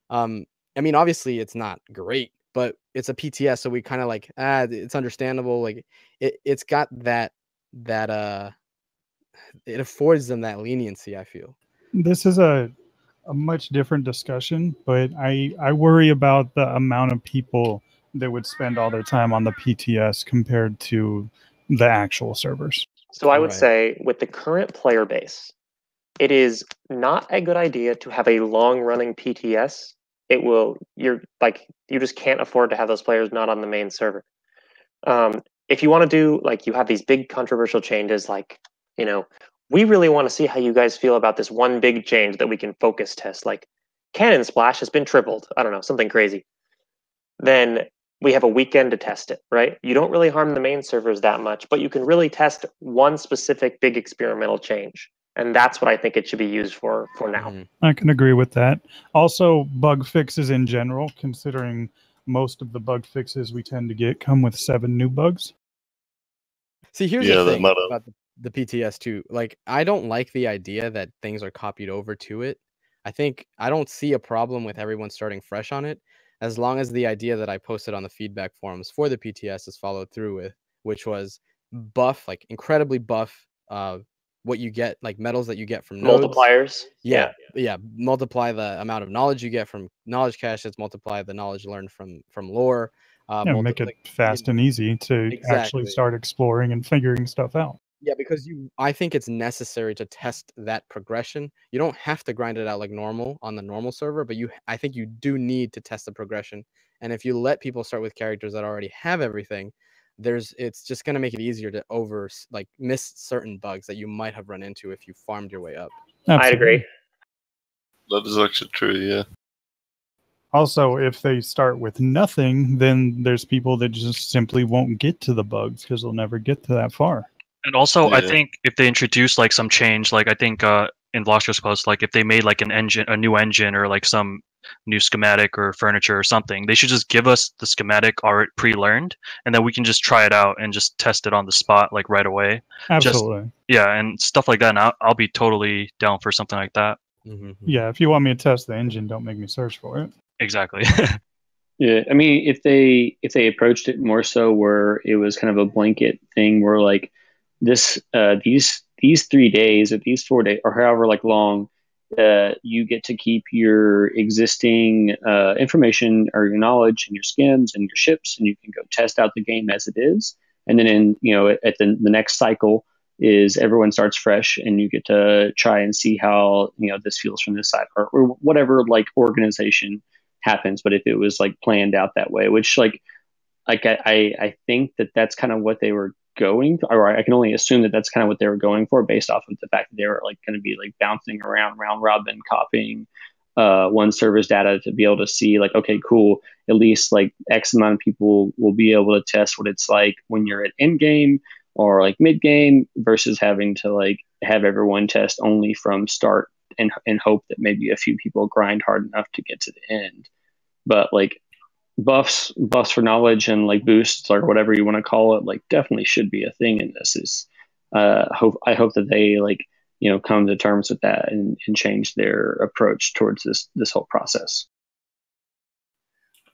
Obviously it's not great, but it's a PTS, so we kind of like, it's understandable. Like it's got that it affords them that leniency, I feel. This is a much different discussion, but I worry about the amount of people that would spend all their time on the PTS compared to the actual servers. So I would say with the current player base, it is not a good idea to have a long-running PTS. You just can't afford to have those players not on the main server. If you want to do, like, you have these big controversial changes, like, we really want to see how you guys feel about this one big change that we can focus test, like Cannon Splash has been tripled. I don't know, something crazy. Then we have a weekend to test it, right? You don't really harm the main servers that much, but you can really test one specific big experimental change. And that's what I think it should be used for now. I can agree with that. Also, bug fixes in general, considering most of the bug fixes we tend to get come with 7 new bugs. See, here's the thing about the PTS too. Like, I don't like the idea that things are copied over to it. I don't see a problem with everyone starting fresh on it, as long as the idea that I posted on the feedback forums for the PTS is followed through with, which was buff, like incredibly buff, what you get, like medals that you get from nodes. Multipliers. Yeah. Multiply the amount of knowledge you get from knowledge caches, multiply the knowledge learned from lore. Make it fast and easy to actually start exploring and figuring stuff out. Yeah, because I think it's necessary to test that progression. You don't have to grind it out like normal on the normal server, but I think you do need to test the progression. And if you let people start with characters that already have everything, it's just going to make it easier to miss certain bugs that you might have run into if you farmed your way up. Absolutely. I'd agree. That is actually true, yeah. Also, if they start with nothing, then there's people that just simply won't get to the bugs because they'll never get to that far. And also, I think if they introduce like some change, like I think in Vloshko's post, like if they made like a new engine or like some new schematic or furniture or something, they should just give us the schematic already pre-learned, and then we can just try it out and just test it on the spot like right away. Absolutely. And stuff like that. And I'll be totally down for something like that. Mm-hmm. Yeah, if you want me to test the engine, don't make me search for it. Exactly. Yeah, I mean, if they approached it more so where it was kind of a blanket thing, where like these 3 days or these 4 days or however like long, you get to keep your existing information or your knowledge and your skins and your ships, and you can go test out the game as it is. And then at the next cycle is everyone starts fresh, and you get to try and see how this feels from this side, or whatever like organization happens. But if it was like planned out that way, which I think that's kind of what they were going for, or I can only assume that that's kind of what they were going for based off of the fact that they were like going to be like bouncing around round robin, copying one server's data to be able to see like, okay, cool, at least like X amount of people will be able to test what it's like when you're at end game or like mid game versus having to like have everyone test only from start and hope that maybe a few people grind hard enough to get to the end. But like buffs for knowledge and like boosts or whatever you want to call it, like definitely should be a thing in this. I hope that they like come to terms with that and change their approach towards this whole process.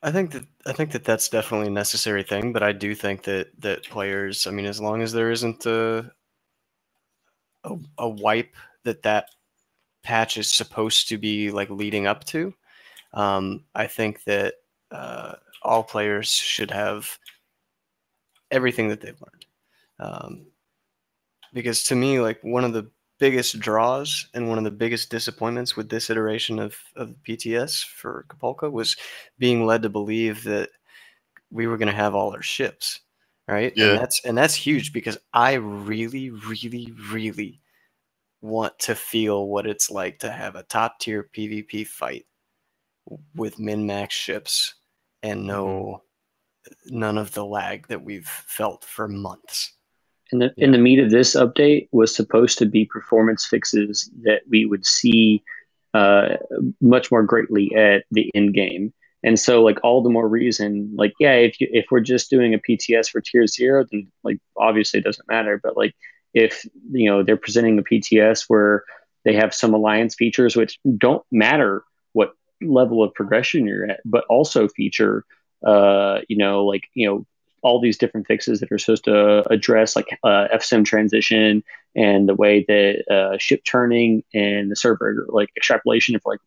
I think that that's definitely a necessary thing, but I do think that players, I mean, as long as there isn't a wipe that patch is supposed to be like leading up to, I think that all players should have everything that they've learned. Because to me, like one of the biggest draws and one of the biggest disappointments with this iteration of PTS for Kapulka was being led to believe that we were going to have all our ships, right? Yeah. And that's huge, because I really, really, really want to feel what it's like to have a top tier PvP fight with min-max ships and none of the lag that we've felt for months. And the meat of this update was supposed to be performance fixes that we would see much more greatly at the end game. And so like all the more reason, like, yeah, if we're just doing a PTS for tier 0, then like obviously it doesn't matter. But like if they're presenting a PTS where they have some alliance features which don't matter what level of progression you're at, but also feature all these different fixes that are supposed to address like FSIM transition and the way that ship turning and the server like extrapolation of like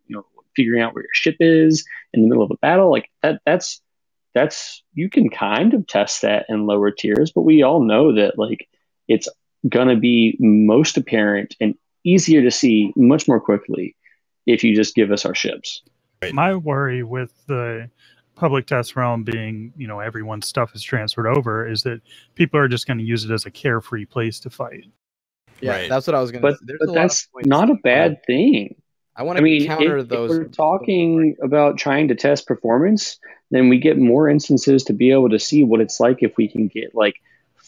figuring out where your ship is in the middle of a battle, like that's you can kind of test that in lower tiers, but we all know that like it's gonna be most apparent and easier to see much more quickly if you just give us our ships. Right. My worry with the public test realm being, everyone's stuff is transferred over, is that people are just going to use it as a carefree place to fight. Yeah, Right. that's what I was going to say. But that's not a bad thing. I want to counter those. If we're talking about trying to test performance, then we get more instances to be able to see what it's like if we can get like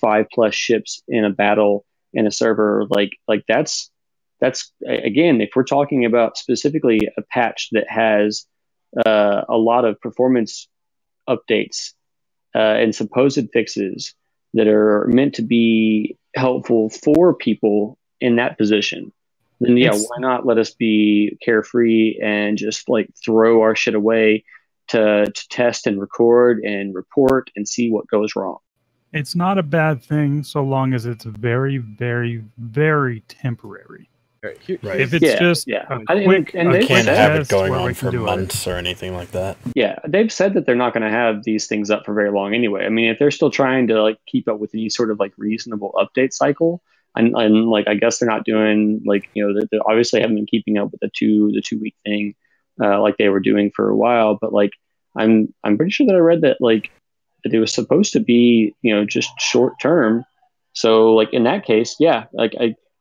5+ ships in a battle in a server. Like that's again, if we're talking about specifically a patch that has a lot of performance updates and supposed fixes that are meant to be helpful for people in that position, then yeah, why not let us be carefree and just like throw our shit away to test and record and report and see what goes wrong. It's not a bad thing so long as it's very, very, very temporary. Right. If it's just a quick, they can't have it going where we on can for do it. months or anything like that. Yeah, they've said that they're not going to have these things up for very long anyway. I mean, if they're still trying to like keep up with any sort of like reasonable update cycle, and like I guess they're not doing like, you know, they obviously haven't been keeping up with the 2-week thing like they were doing for a while. But like I'm pretty sure that I read that like that it was supposed to be, you know, just short term. So like in that case, yeah, like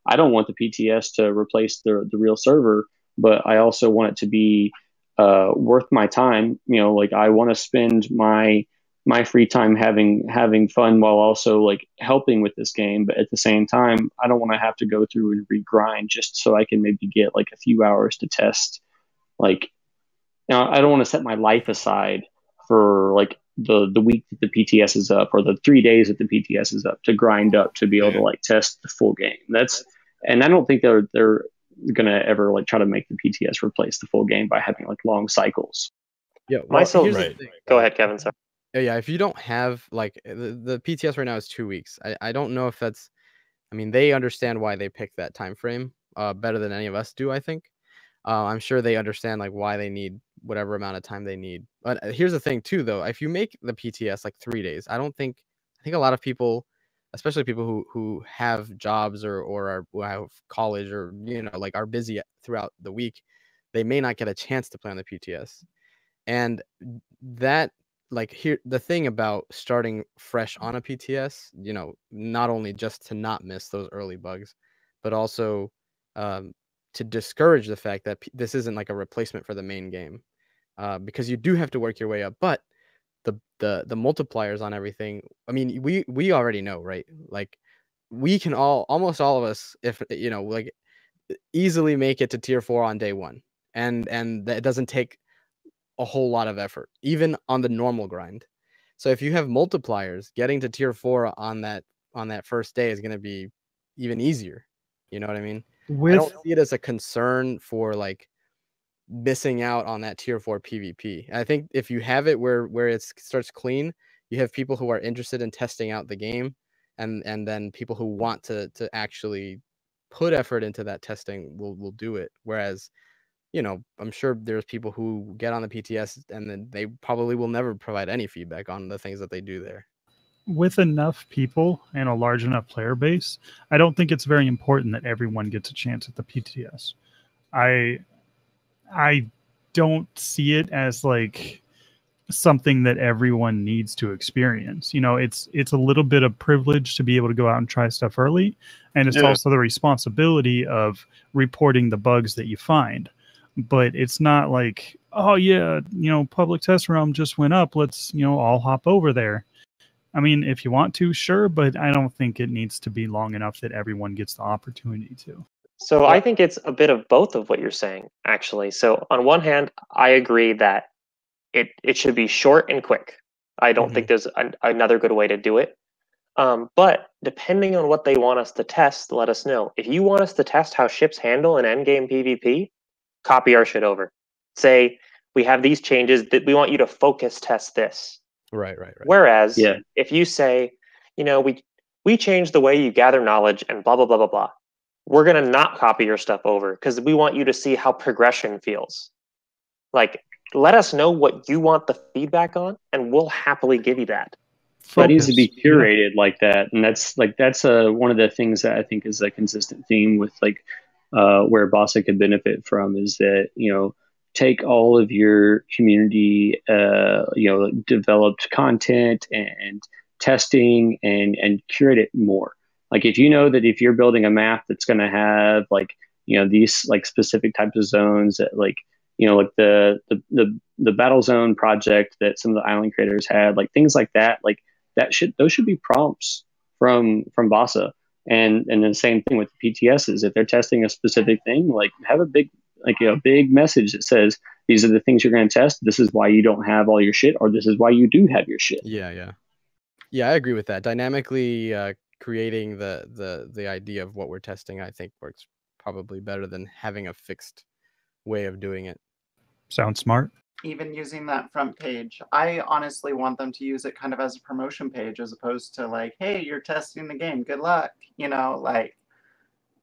I don't want the PTS to replace the real server, but I also want it to be worth my time. You know, like I want to spend my free time having fun while also like helping with this game. But at the same time, I don't want to have to go through and regrind just so I can maybe get like a few hours to test. Like, now I don't want to set my life aside for like the week that the PTS is up or the 3 days that the PTS is up to grind up to be able to like test the full game. And I don't think they're gonna ever like try to make the PTS replace the full game by having like long cycles. Yeah, well, here's the thing. Go ahead, Kevin. Sorry. Yeah, if you don't have like the PTS right now is 2 weeks. I don't know if that's. I mean, they understand why they picked that time frame better than any of us do. I think. I'm sure they understand like why they need whatever amount of time they need. But here's the thing too, though. If you make the PTS like 3 days, I think a lot of people, especially people who have jobs or who have college or, you know, like are busy throughout the week, they may not get a chance to play on the PTS. And that, like, here, the thing about starting fresh on a PTS, you know, not only just to not miss those early bugs, but also to discourage the fact that this isn't like a replacement for the main game, because you do have to work your way up. But the multipliers on everything, I mean, we already know, right? Like, we can almost all of us, if you know, like, easily make it to tier 4 on day 1, and that doesn't take a whole lot of effort, even on the normal grind. So if you have multipliers, getting to tier 4 on that first day is going to be even easier. You know what I mean? I don't see it as a concern for like missing out on that tier 4 PvP. I think if you have it where it starts clean, you have people who are interested in testing out the game, and then people who want to actually put effort into that testing will do it. Whereas, you know, I'm sure there's people who get on the PTS and then they probably will never provide any feedback on the things that they do there. With enough people and a large enough player base, I don't think it's very important that everyone gets a chance at the PTS. I don't see it as like something that everyone needs to experience. You know, it's a little bit of privilege to be able to go out and try stuff early, and it's also the responsibility of reporting the bugs that you find. But it's not like, oh yeah, you know, public test realm just went up, let's, you know, all hop over there. I mean, if you want to, sure, but I don't think it needs to be long enough that everyone gets the opportunity to. So I think it's a bit of both of what you're saying, actually. So on one hand, I agree that it should be short and quick. I don't think there's another good way to do it. But depending on what they want us to test, let us know. If you want us to test how ships handle an endgame PvP, copy our shit over. Say, we have these changes that we want you to focus test this. Right. Whereas if you say, you know, we changed the way you gather knowledge and blah, blah, blah, blah, blah, we're going to not copy your stuff over because we want you to see how progression feels. Like, let us know what you want the feedback on, and we'll happily give you that. It needs to be curated like that. And that's one of the things that I think is a consistent theme with like where Bossa could benefit from is that, you know, take all of your community, you know, developed content and testing and curate it more. Like, if you know that if you're building a map that's going to have like, you know, these like specific types of zones that like, you know, like the battle zone project that some of the island creators had, like things like that, like those should be prompts from Bossa. And then the same thing with the PTSs. If they're testing a specific thing, like have a big like a big message that says these are the things you're going to test. This is why you don't have all your shit, or this is why you do have your shit. Yeah, I agree with that. Dynamically creating the idea of what we're testing, I think, works probably better than having a fixed way of doing it. Sounds smart. Even using that front page, I honestly want them to use it kind of as a promotion page as opposed to like, hey, you're testing the game, good luck. You know, like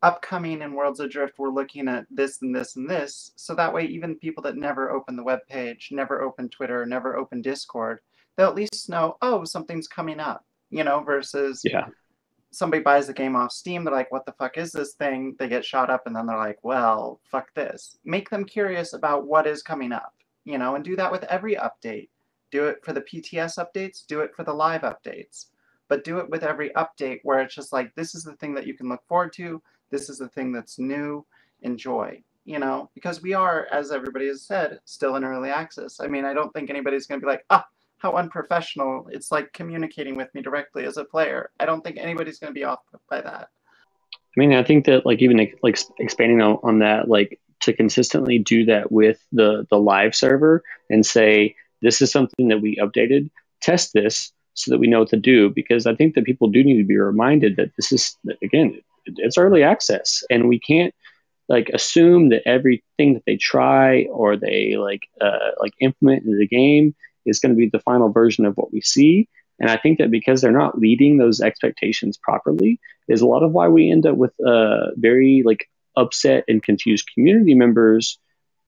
upcoming in Worlds Adrift, we're looking at this and this and this. So that way, even people that never open the web page, never open Twitter, never open Discord, they'll at least know, oh, something's coming up, you know, versus somebody buys the game off Steam, they're like, what the fuck is this thing? They get shot up and then they're like, well, fuck this. Make them curious about what is coming up. You know, and do that with every update. Do it for the PTS updates, do it for the live updates. But do it with every update where it's just like, this is the thing that you can look forward to. This is the thing that's new. Enjoy, you know, because we are, as everybody has said, still in early access. I mean, I don't think anybody's going to be like, how unprofessional. It's like communicating with me directly as a player. I don't think anybody's going to be off by that. I mean, I think that like even like expanding on that, like to consistently do that with the live server and say, this is something that we updated, test this so that we know what to do. Because I think that people do need to be reminded that this is, again, it's early access, and we can't like assume that everything that they try or they like implement into the game is going to be the final version of what we see. And I think that because they're not leading those expectations properly is a lot of why we end up with very like upset and confused community members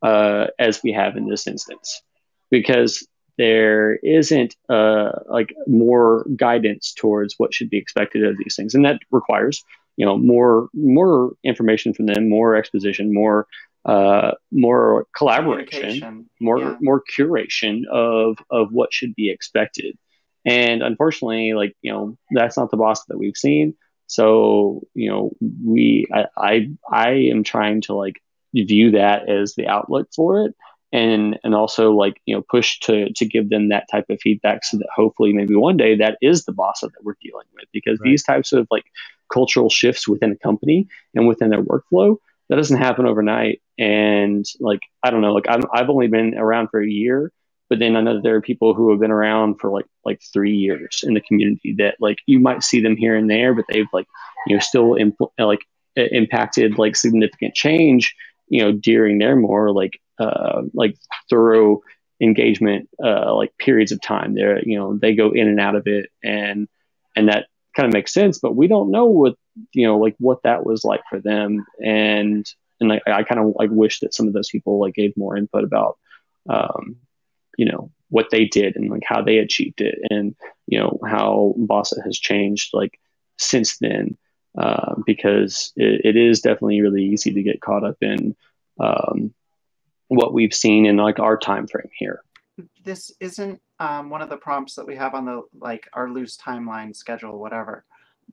as we have in this instance, because there isn't like more guidance towards what should be expected of these things. And that requires, you know, more information from them, more exposition, more collaboration, more curation of what should be expected. And unfortunately, like, you know, that's not the Bossa that we've seen. So, you know, I am trying to like view that as the outlook for it, and also like, you know, push to give them that type of feedback so that hopefully maybe one day that is the Bossa that we're dealing with, because these types of like cultural shifts within a company and within their workflow, that doesn't happen overnight. And like, I don't know, like I've only been around for a year, but then I know that there are people who have been around for like 3 years in the community that like you might see them here and there, but they've like, you know, still impacted like significant change, you know, during their more like thorough engagement like periods of time. They're, you know, they go in and out of it, and that kind of makes sense, but we don't know what, you know, like what that was like for them. And like, I kind of like wish that some of those people like gave more input about you know, what they did and like how they achieved it, and you know how Bossa has changed like since then, because it is definitely really easy to get caught up in what we've seen in like our time frame here. This isn't one of the prompts that we have on the like our loose timeline schedule, whatever.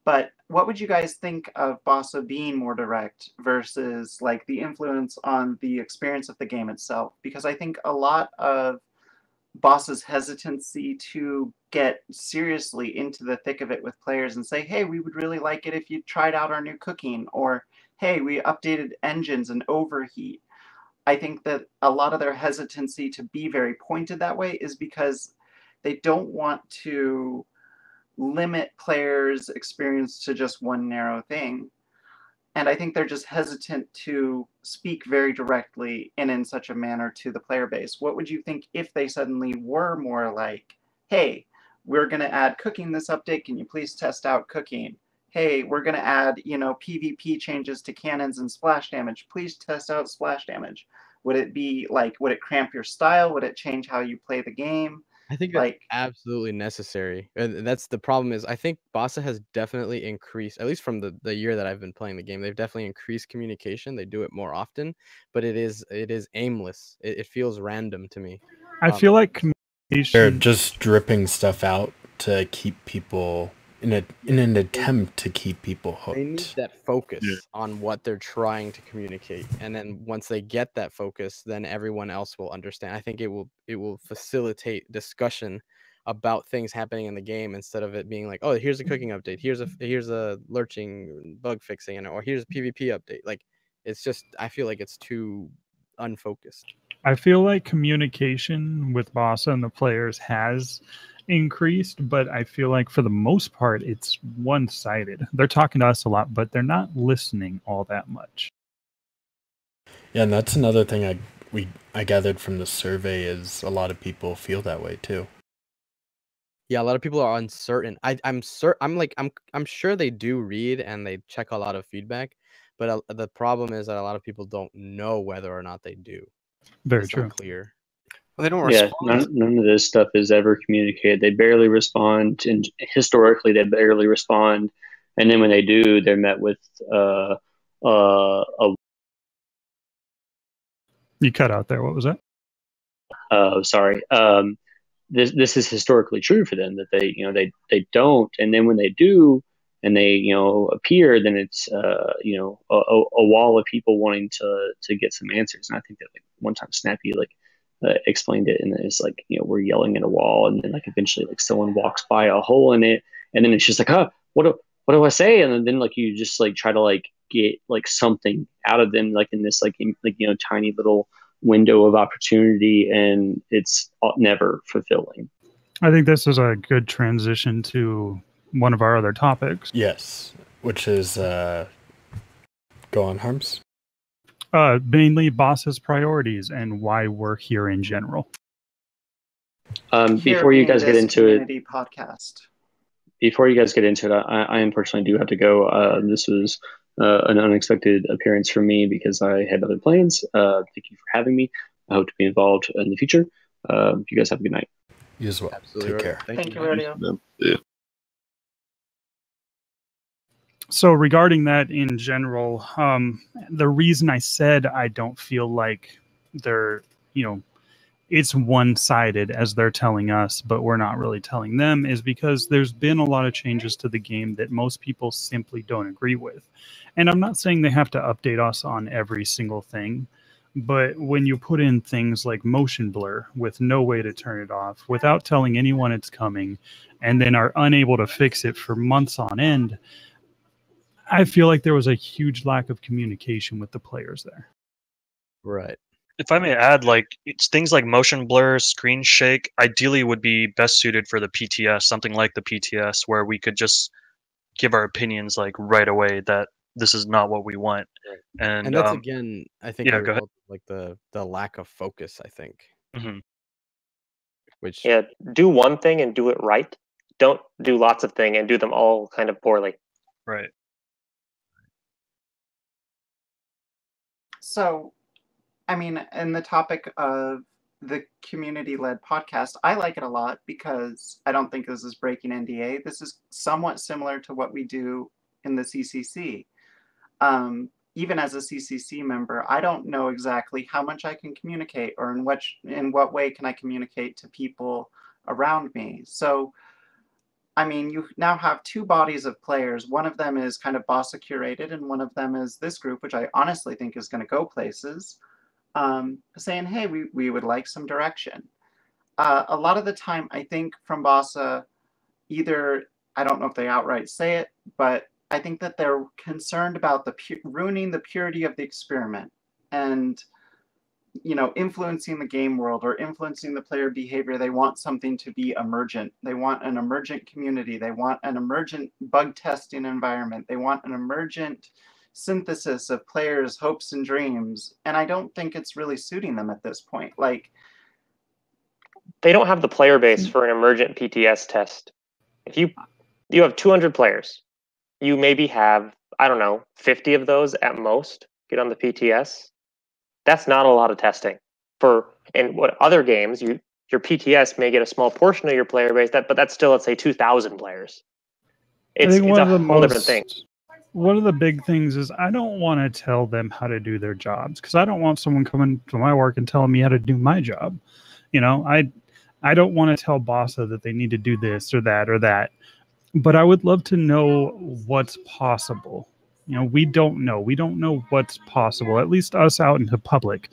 But what would you guys think of Bossa being more direct versus like the influence on the experience of the game itself? Because I think a lot of Bossa's hesitancy to get seriously into the thick of it with players and say, hey, we would really like it if you tried out our new cooking, or hey, we updated engines and overheat. I think that a lot of their hesitancy to be very pointed that way is because they don't want to limit players' experience to just one narrow thing. And I think they're just hesitant to speak very directly and in such a manner to the player base. What would you think if they suddenly were more like, hey, we're going to add cooking this update. Can you please test out cooking? Hey, we're going to add, you know, PvP changes to cannons and splash damage. Please test out splash damage. Would it be like, would it cramp your style? Would it change how you play the game? I think that's absolutely necessary. And that's the problem is I think Bossa has definitely increased, at least from the year that I've been playing the game, they've definitely increased communication. They do it more often, but it is aimless. It feels random to me. I feel like communication, they're just dripping stuff out to keep people in an attempt to keep people hooked. They need that focus on what they're trying to communicate, and then once they get that focus, then everyone else will understand. I think it will facilitate discussion about things happening in the game instead of it being like, oh, here's a cooking update, here's a lurching bug fixing, or here's a PvP update. Like, it's just, I feel like it's too unfocused. I feel like communication with Bossa and the players has increased, but I feel like for the most part it's one-sided. They're talking to us a lot, but they're not listening all that much. Yeah, and that's another thing I gathered from the survey is a lot of people feel that way too. Yeah, a lot of people are uncertain. I'm sure they do read and they check a lot of feedback, but the problem is that a lot of people don't know whether or not they do. Very It's true. not clear. Well, they don't Yeah, respond. none of this stuff is ever communicated. They barely respond, and historically they barely respond. And then when they do, they're met with a You cut out there. What was that? sorry. This is historically true for them that they don't, and then when they do and they appear, then it's a wall of people wanting to get some answers. And I think that like one time Snappy explained it, and it's like we're yelling at a wall, and then like eventually like someone walks by a hole in it, and then it's just like what do I say? And then like you just like try to like get like something out of them like in this tiny little window of opportunity, and it's never fulfilling. I think this is a good transition to one of our other topics. Yes, which is go on, Harms. Mainly Boss's priorities and why we're here in general. Before you guys get into it, podcast. Before you guys get into it, I unfortunately do have to go. This was an unexpected appearance for me because I had other plans. Thank you for having me. I hope to be involved in the future. You guys have a good night. You as well. Absolutely. Take care. Thank you, Rodeo. Yeah. So regarding that in general, the reason I said I don't feel like they're, it's one-sided as they're telling us, but we're not really telling them, is because there's been a lot of changes to the game that most people simply don't agree with. And I'm not saying they have to update us on every single thing, but when you put in things like motion blur with no way to turn it off, without telling anyone it's coming, and then are unable to fix it for months on end, I feel like there was a huge lack of communication with the players there. Right. If I may add, like it's things like motion blur, screen shake, ideally would be best suited for the PTS, something like the PTS, where we could just give our opinions like right away that this is not what we want. And that's again, I think, yeah, a go ahead. result of, like the lack of focus, I think. Mm-hmm. Which do one thing and do it right. Don't do lots of things and do them all kind of poorly. Right. So, I mean, in the topic of the community-led podcast, I like it a lot because I don't think this is breaking NDA. This is somewhat similar to what we do in the CCC. Even as a CCC member, I don't know exactly how much I can communicate or in what way can I communicate to people around me. So, I mean, you now have two bodies of players. One of them is kind of Bossa curated, and one of them is this group, which I honestly think is going to go places, saying, hey, we would like some direction. A lot of the time, I think from Bossa, either, I don't know if they outright say it, but I think that they're concerned about ruining the purity of the experiment and, influencing the game world or influencing the player behavior. They want something to be emergent. They want an emergent community. They want an emergent bug testing environment. They want an emergent synthesis of players' hopes and dreams. And I don't think it's really suiting them at this point. Like, they don't have the player base for an emergent PTS test. If you have 200 players, you maybe have, I don't know, 50 of those at most get on the PTS. That's not a lot of testing. In what other games, your PTS may get a small portion of your player base, but that's still, let's say, 2,000 players. It's a whole different thing. One of the big things is I don't want to tell them how to do their jobs because I don't want someone coming to my work and telling me how to do my job. I don't want to tell Bossa that they need to do this or that or that. But I would love to know what's possible. We don't know. We don't know what's possible, at least us out in the public.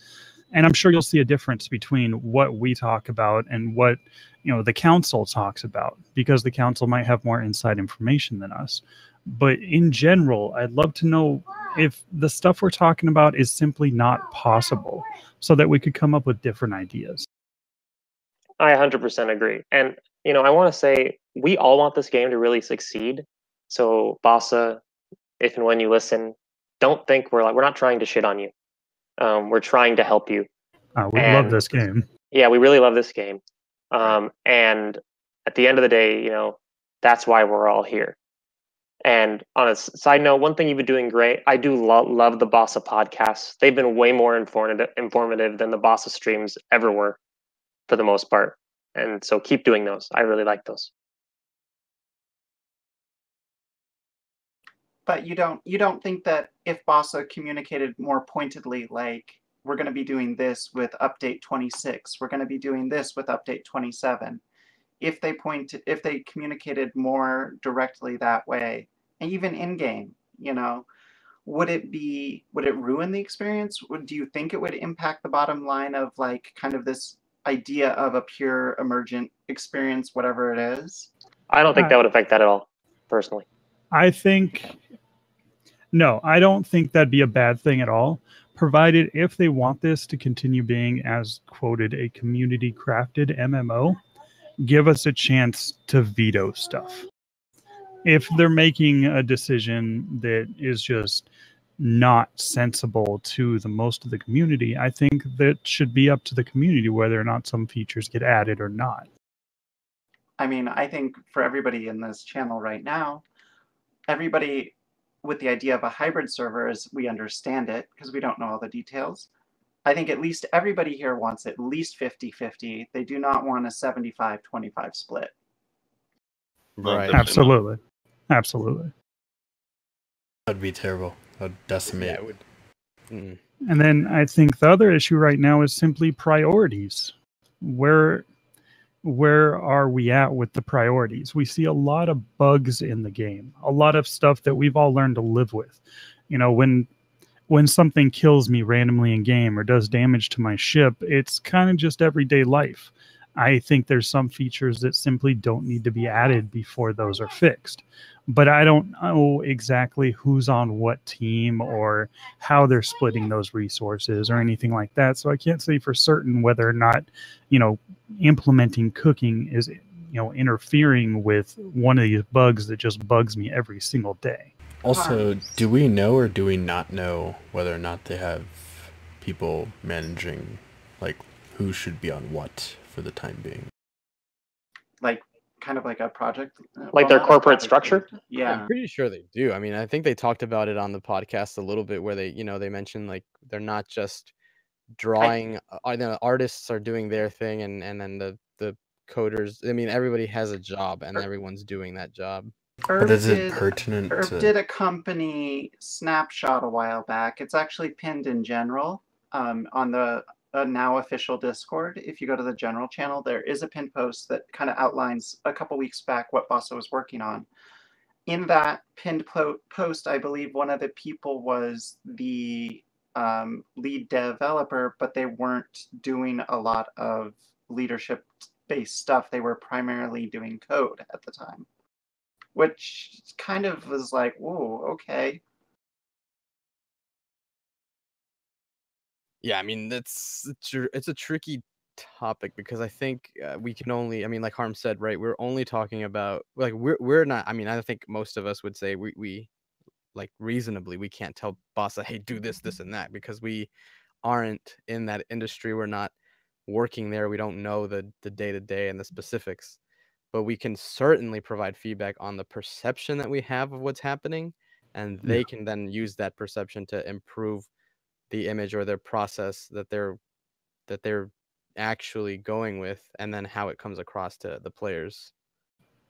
And I'm sure you'll see a difference between what we talk about and what, the council talks about, because the council might have more inside information than us. But in general, I'd love to know if the stuff we're talking about is simply not possible, so that we could come up with different ideas. I 100% agree. And, I want to say we all want this game to really succeed. So, Bossa, if and when you listen, don't think we're not trying to shit on you. We're trying to help you. We love this game. Yeah, we really love this game. And at the end of the day, that's why we're all here. And on a side note, one thing you've been doing great, I do love the Bossa podcasts. They've been way more informative than the Bossa streams ever were, for the most part. And so keep doing those. I really like those. But you don't think that if Bossa communicated more pointedly, like, we're going to be doing this with update 26, we're going to be doing this with update 27, if they communicated more directly that way, and even in game, would it ruin the experience? Do you think it would impact the bottom line of, like, kind of this idea of a pure emergent experience, whatever it is? I don't think that would affect that at all, personally. I don't think that'd be a bad thing at all, provided if they want this to continue being, as quoted, a community crafted MMO, give us a chance to veto stuff. If they're making a decision that is just not sensible to the most of the community, I think that should be up to the community whether or not some features get added or not. I mean, I think for everybody in this channel right now, everybody with the idea of a hybrid server, as we understand it, because we don't know all the details, I think at least everybody here wants at least 50-50. They do not want a 75-25 split. Right. Absolutely. Absolutely. That'd be terrible. That'd decimate. Yeah, it would. And then I think the other issue right now is simply priorities. Where are we at with the priorities? We see a lot of bugs in the game, a lot of stuff that we've all learned to live with. When something kills me randomly in game or does damage to my ship, it's kind of just everyday life. I think there's some features that simply don't need to be added before those are fixed. But I don't know exactly who's on what team or how they're splitting those resources or anything like that. So I can't say for certain whether or not, implementing cooking is, interfering with one of these bugs that just bugs me every single day. Also, do we know or do we not know whether or not they have people managing, like, who should be on what for the time being? Like, kind of like a project? Like their corporate structure? Yeah. I'm pretty sure they do. I mean, I think they talked about it on the podcast a little bit where they mentioned, like, they're not just drawing, the artists are doing their thing and then the coders. I mean, everybody has a job and everyone's doing that job. But is it pertinent Herb did a company snapshot a while back. It's actually pinned in general on the now official Discord. If you go to the general channel, there is a pinned post that kind of outlines a couple weeks back what Bossa was working on. In that pinned post, I believe one of the people was the lead developer, but they weren't doing a lot of leadership-based stuff. They were primarily doing code at the time, which kind of was like, whoa, okay. Yeah, I mean, it's a tricky topic because I think we can only, I mean, like Harm said, right, we're only talking about, like, we're not, I mean, I think most of us would say we like, reasonably, we can't tell Bossa, hey, do this, and that, because we aren't in that industry. We're not working there. We don't know the day-to-day and the specifics. But we can certainly provide feedback on the perception that we have of what's happening, and they can then use that perception to improve the image or their process that they're actually going with, and then how it comes across to the players.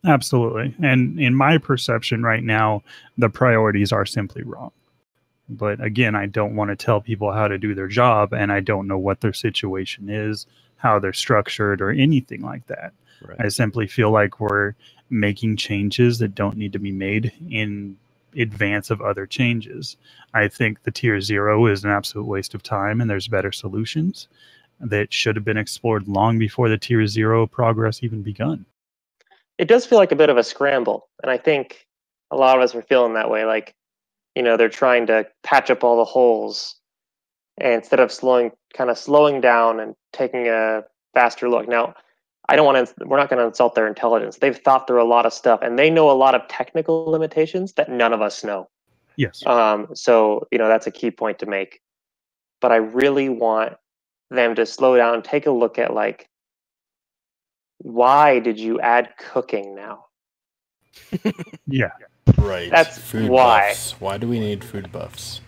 Absolutely. And in my perception right now, the priorities are simply wrong. But again, I don't want to tell people how to do their job, and I don't know what their situation is, how they're structured, or anything like that. Right. I simply feel like we're making changes that don't need to be made in advance of other changes. I think the tier 0 is an absolute waste of time, and there's better solutions that should have been explored long before the tier 0 progress even begun. It does feel like a bit of a scramble, and I think a lot of us are feeling that way. Like, they're trying to patch up all the holes, and instead of slowing down and taking a faster look. Now, we're not going to insult their intelligence. They've thought through a lot of stuff, and they know a lot of technical limitations that none of us know. Yes. So, that's a key point to make. But I really want them to slow down and take a look at, like, why did you add cooking now? Yeah. Right. That's food why. buffs. Why do we need food buffs?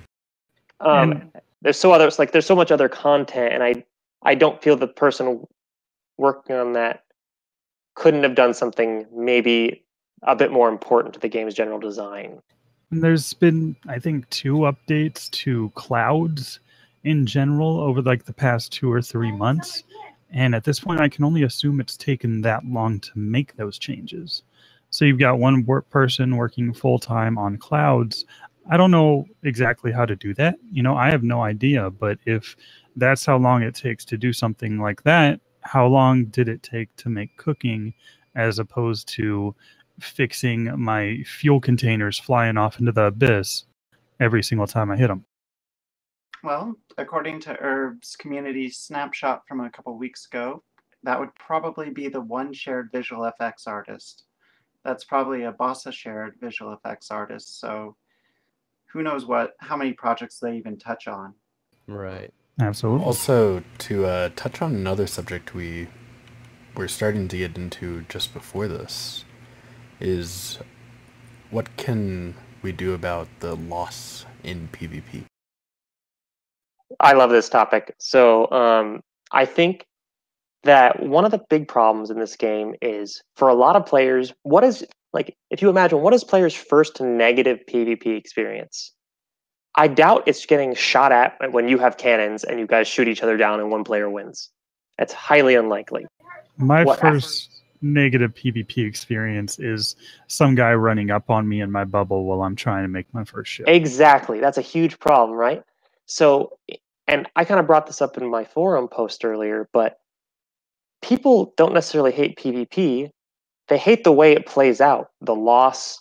There's so much other content, and I don't feel the person working on that couldn't have done something maybe a bit more important to the game's general design. And there's been, I think, 2 updates to clouds in general over like the past 2 or 3 months. And at this point, I can only assume it's taken that long to make those changes. So you've got one person working full-time on clouds. I don't know exactly how to do that. I have no idea. But if that's how long it takes to do something like that, how long did it take to make cooking as opposed to fixing my fuel containers flying off into the abyss every single time I hit them? Well, according to Herb's community snapshot from a couple weeks ago, that would probably be the one shared visual effects artist. That's probably a Bossa shared visual effects artist, so who knows how many projects they even touch on. Right. Absolutely. Also, to touch on another subject we're starting to get into just before this, is what can we do about the loss in PvP? I love this topic. So I think that one of the big problems in this game is, for a lot of players, if you imagine, what is players' first negative PvP experience? I doubt it's getting shot at when you have cannons and you guys shoot each other down and one player wins. That's highly unlikely. My first negative PvP experience is some guy running up on me in my bubble while I'm trying to make my first ship. Exactly. That's a huge problem, right? So, and I kind of brought this up in my forum post earlier, but people don't necessarily hate PvP. They hate the way it plays out. The loss,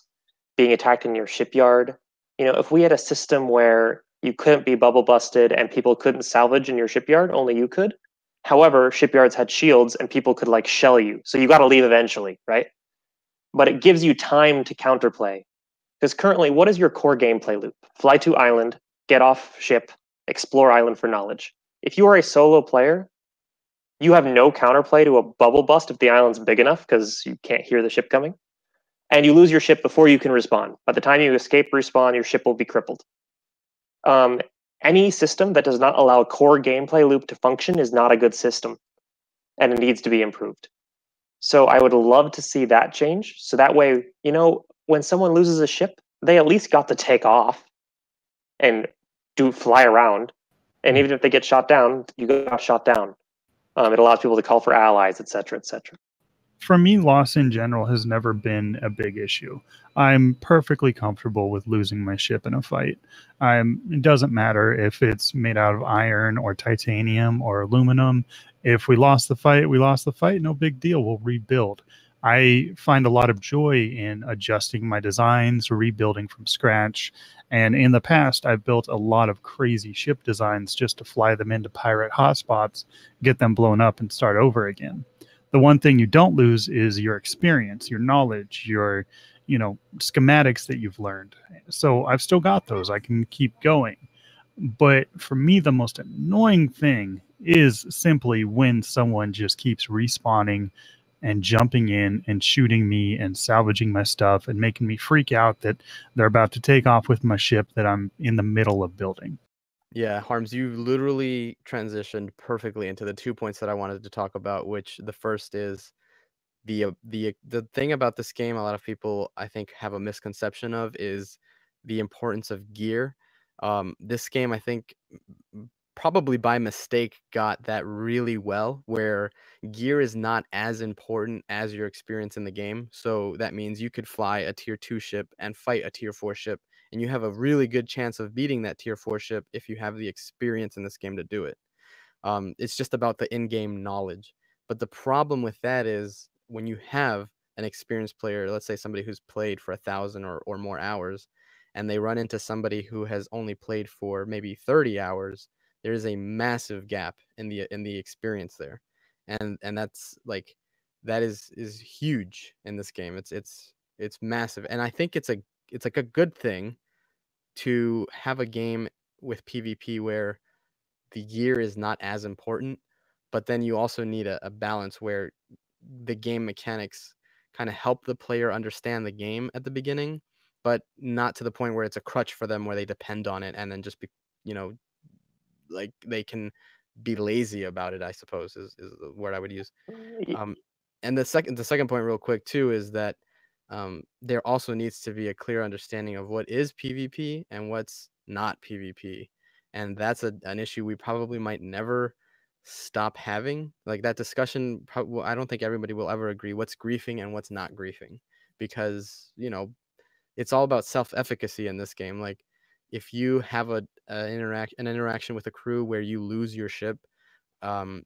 being attacked in your shipyard. If we had a system where you couldn't be bubble busted and people couldn't salvage in your shipyard, only you could. However, shipyards had shields and people could shell you. So you got to leave eventually, right? But it gives you time to counterplay. Because currently, what is your core gameplay loop? Fly to island, get off ship, explore island for knowledge. If you are a solo player, you have no counterplay to a bubble bust if the island's big enough because you can't hear the ship coming. And you lose your ship before you can respawn. By the time you escape respawn, your ship will be crippled. Any system that does not allow a core gameplay loop to function is not a good system, and it needs to be improved. So I would love to see that change. So that way, when someone loses a ship, they at least got to take off and fly around. And even if they get shot down, you got shot down. It allows people to call for allies, et cetera, et cetera. For me, loss in general has never been a big issue. I'm perfectly comfortable with losing my ship in a fight. It doesn't matter if it's made out of iron or titanium or aluminum. If we lost the fight, we lost the fight. No big deal. We'll rebuild. I find a lot of joy in adjusting my designs, rebuilding from scratch. And in the past, I've built a lot of crazy ship designs just to fly them into pirate hotspots, get them blown up, and start over again. The one thing you don't lose is your experience, your knowledge, your, schematics that you've learned. So I've still got those. I can keep going. But for me, the most annoying thing is simply when someone just keeps respawning and jumping in and shooting me and salvaging my stuff and making me freak out that they're about to take off with my ship that I'm in the middle of building. Yeah, Harms, you literally transitioned perfectly into the 2 points that I wanted to talk about, which the first is the thing about this game a lot of people, I think, have a misconception of is the importance of gear. This game, I think, probably by mistake got that really well, where gear is not as important as your experience in the game. So that means you could fly a tier 2 ship and fight a tier 4 ship, and you have a really good chance of beating that tier 4 ship if you have the experience in this game to do it. It's just about the in-game knowledge. But the problem with that is when you have an experienced player, let's say somebody who's played for 1,000 or more hours, and they run into somebody who has only played for maybe 30 hours, there is a massive gap in the experience there. And that's like, that is huge in this game. It's massive. And I think it's like a good thing to have a game with PvP where the gear is not as important, but then you also need a balance where the game mechanics kind of help the player understand the game at the beginning, but not to the point where it's a crutch for them where they depend on it and then just be, like they can be lazy about it, I suppose is the word I would use. And the second point real quick too is that there also needs to be a clear understanding of what is PvP and what's not PvP. And that's an issue we probably might never stop having. Like that discussion, I don't think everybody will ever agree what's griefing and what's not griefing, because, it's all about self-efficacy in this game. Like if you have an interaction with a crew where you lose your ship,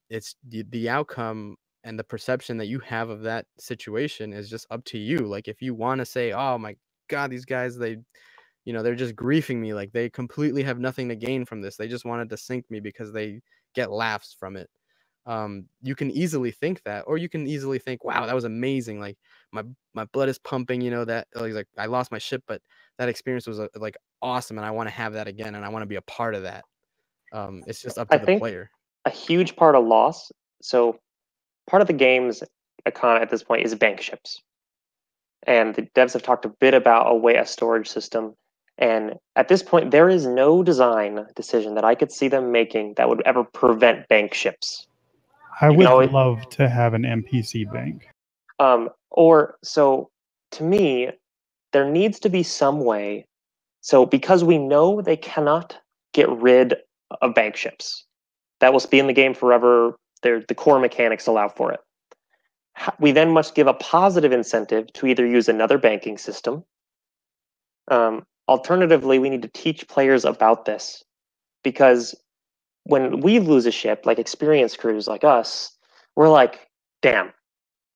it's the outcome and the perception that you have of that situation is just up to you. Like if you want to say, oh my God, these guys, they're just griefing me. Like they completely have nothing to gain from this. They just wanted to sink me because they get laughs from it. You can easily think that, or you can easily think, wow, that was amazing. Like my blood is pumping, that like I lost my ship, but that experience was like awesome. And I want to have that again. And I want to be a part of that. It's just up to the player. A huge part of loss. So part of the game's economy at this point is bank ships. And the devs have talked a bit about a storage system. And at this point, there is no design decision that I could see them making that would ever prevent bank ships. I would love to have an NPC bank. So to me, there needs to be some way. So because we know they cannot get rid of bank ships, that will be in the game forever. The core mechanics allow for it. We then must give a positive incentive to either use another banking system. Alternatively, we need to teach players about this, because when we lose a ship, like experienced crews like us, we're like, damn.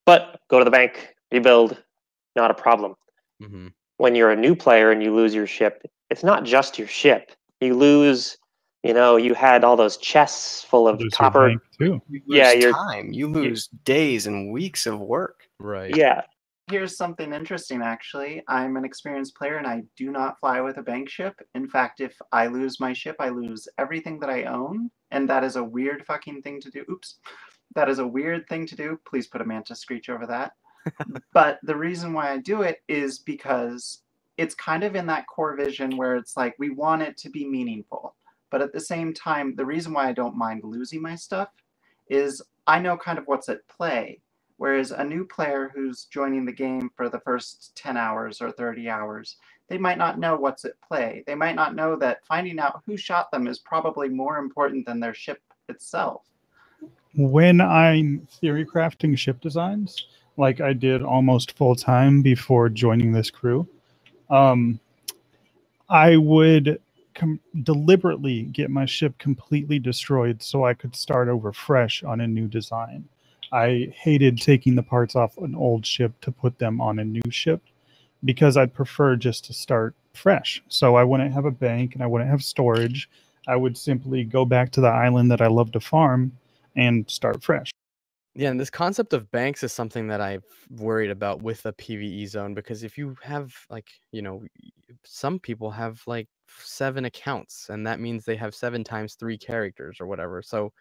But go to the bank, rebuild, not a problem. Mm-hmm. When you're a new player and you lose your ship, it's not just your ship. You lose, you had all those chests full of copper. You lose time. You lose days and weeks of work. Right. Yeah. Here's something interesting, actually. I'm an experienced player and I do not fly with a bank ship. In fact, if I lose my ship, I lose everything that I own. And that is a weird fucking thing to do. Oops. That is a weird thing to do. Please put a mantis screech over that. But the reason why I do it is because it's kind of in that core vision where it's like we want it to be meaningful. But at the same time, the reason why I don't mind losing my stuff is I know kind of what's at play. Whereas a new player who's joining the game for the first 10 hours or 30 hours, they might not know what's at play. They might not know that finding out who shot them is probably more important than their ship itself. When I'm theory crafting ship designs, like I did almost full time before joining this crew, I would deliberately get my ship completely destroyed so I could start over fresh on a new design. I hated taking the parts off an old ship to put them on a new ship because I'd prefer just to start fresh. So I wouldn't have a bank and I wouldn't have storage. I would simply go back to the island that I love to farm and start fresh. Yeah, and this concept of banks is something that I've worried about with a PvE zone, because if you have some people have like 7 accounts, and that means they have 7 times 3 characters or whatever. So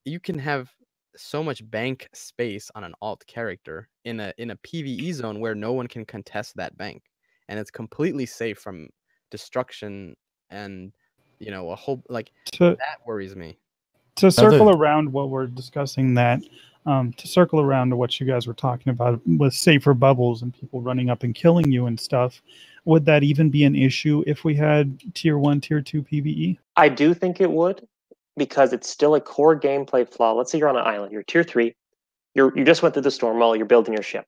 you can have so much bank space on an alt character in a PvE zone where no one can contest that bank, and it's completely safe from destruction and a whole that worries me. To circle around what we're discussing, to circle around to what you guys were talking about with safer bubbles and people running up and killing you and stuff, would that even be an issue if we had tier 1, tier 2 PvE? I do think it would, because it's still a core gameplay flaw. Let's say you're on an island, you're tier 3, you just went through the storm while you're building your ship.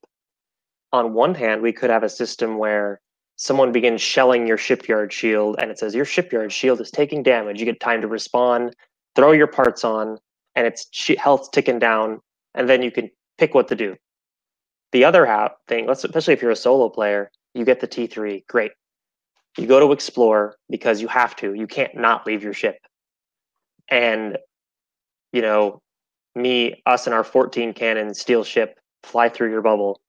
On one hand, we could have a system where someone begins shelling your shipyard shield, and it says your shipyard shield is taking damage. You get time to respawn, throw your parts on, and its health's ticking down, and then you can pick what to do. The other thing, especially if you're a solo player, you get the T3, great. You go to explore because you have to. You can't not leave your ship. And, you know, us and our 14 cannon steel ship fly through your bubble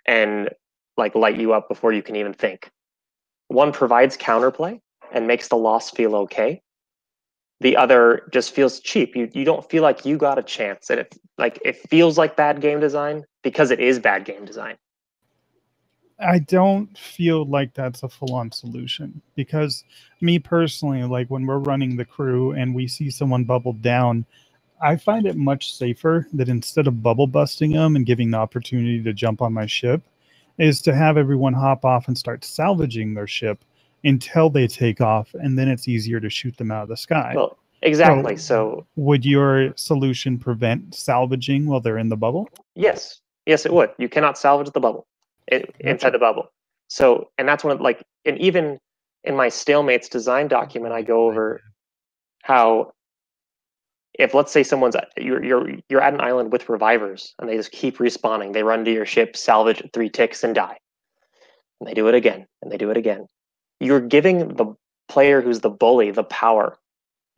and like light you up before you can even think. One provides counterplay and makes the loss feel okay. The other just feels cheap. You don't feel like you got a chance, and it feels like bad game design because it is bad game design. I don't feel like that's a full-on solution, because me personally, like when we're running the crew and we see someone bubbled down, I find it much safer that instead of bubble busting them and giving the opportunity to jump on my ship, is to have everyone hop off and start salvaging their ship until they take off, and then it's easier to shoot them out of the sky. Well, exactly. So would your solution prevent salvaging while they're in the bubble? Yes, it would. You cannot salvage the bubble inside the bubble. So, and that's one of and even in my stalemates design document, I go over how if, let's say, you're at an island with revivers and they just keep respawning, they run to your ship, salvage 3 ticks, and die, and they do it again and they do it again. You're giving the player who's the bully the power.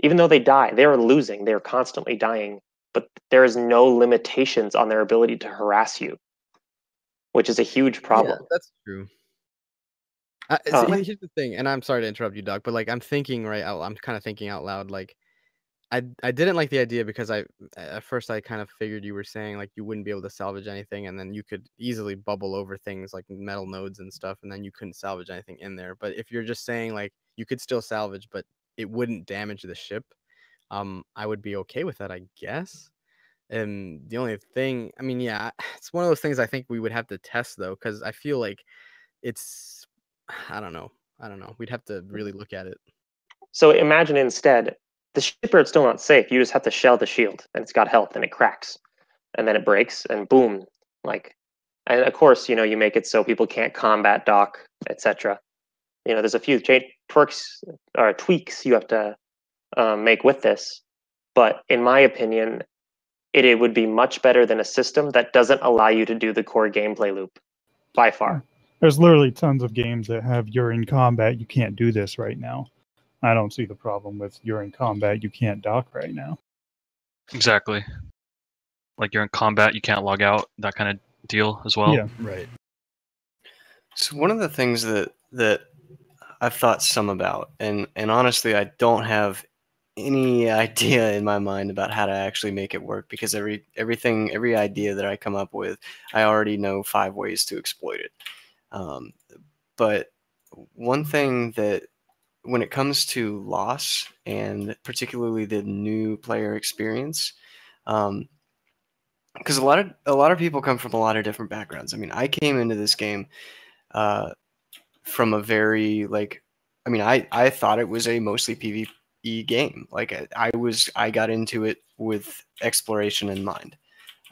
Even though they die, they're losing. They're constantly dying, but there is no limitations on their ability to harass you, which is a huge problem. Yeah, that's true. Here's the thing, and I'm sorry to interrupt you, Doc, but like I'm kind of thinking out loud. Like I didn't like the idea because at first I kind of figured you were saying like you wouldn't be able to salvage anything, and then you could easily bubble over things like metal nodes and stuff, and then you couldn't salvage anything in there. But if you're just saying like you could still salvage, but it wouldn't damage the ship, I would be okay with that, I guess. And the only thing, I mean, yeah, it's one of those things I think we would have to test though, because I feel like it's, I don't know. We'd have to really look at it. So imagine instead, the shipyard's still not safe. You just have to shell the shield, and it's got health, and it cracks, and then it breaks, and boom, and of course, you make it so people can't combat dock, etc. There's a few tweaks you have to make with this, but in my opinion, it would be much better than a system that doesn't allow you to do the core gameplay loop, by far. There's literally tons of games that have you're in combat, you can't do this right now. I don't see the problem with you're in combat, you can't dock right now. Exactly. Like you're in combat, you can't log out, that kind of deal as well. Yeah. Right. So one of the things that I've thought some about, and honestly, I don't have any idea in my mind about how to actually make it work, because every idea that I come up with, I already know 5 ways to exploit it. But one thing that, when it comes to loss, and particularly the new player experience, because a lot of people come from a lot of different backgrounds. I mean, I came into this game from a very I thought it was a mostly PvE game. Like I got into it with exploration in mind.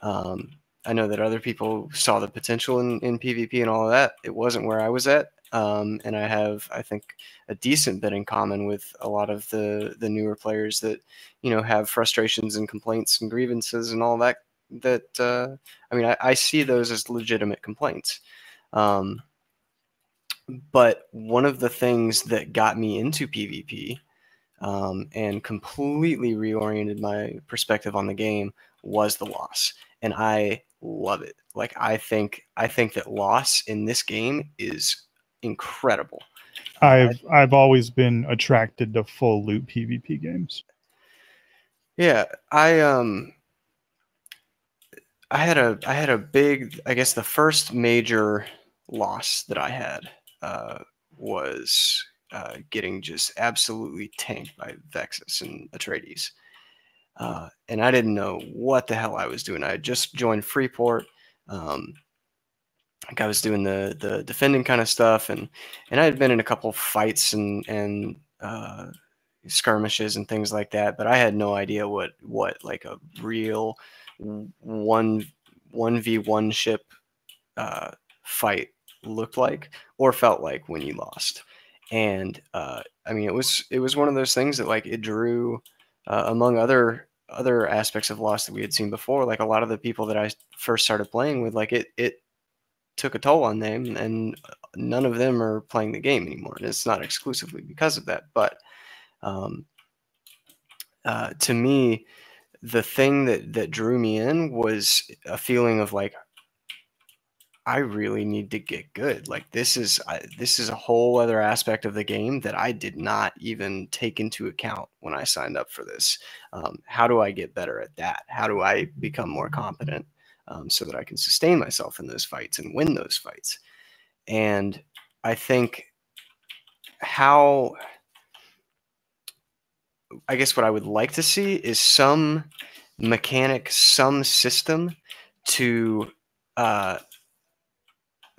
I know that other people saw the potential in PvP and all of that. It wasn't where I was at. And I have, I think, a decent bit in common with a lot of the newer players that, have frustrations and complaints and grievances and all that. I see those as legitimate complaints. But one of the things that got me into PvP and completely reoriented my perspective on the game was the loss. And I love it. Like, I think that loss in this game is incredible. I've always been attracted to full loot PvP games. Yeah, I had a big, I guess the first major loss that I had was getting just absolutely tanked by Vexus and Atreides. And I didn't know what the hell I was doing. I had just joined Freeport. I was doing the defending kind of stuff, and I had been in a couple of fights and skirmishes and things like that, but I had no idea what like a real 1v1 ship fight looked like or felt like when you lost. And it was one of those things that like it drew among other aspects of loss that we had seen before, like a lot of the people that I first started playing with, like it took a toll on them, and none of them are playing the game anymore. And it's not exclusively because of that, but to me, the thing that drew me in was a feeling of like, I really need to get good. Like this is a whole other aspect of the game that I did not even take into account when I signed up for this. How do I get better at that? How do I become more competent so that I can sustain myself in those fights and win those fights? And I think I guess what I would like to see is some mechanic, some system to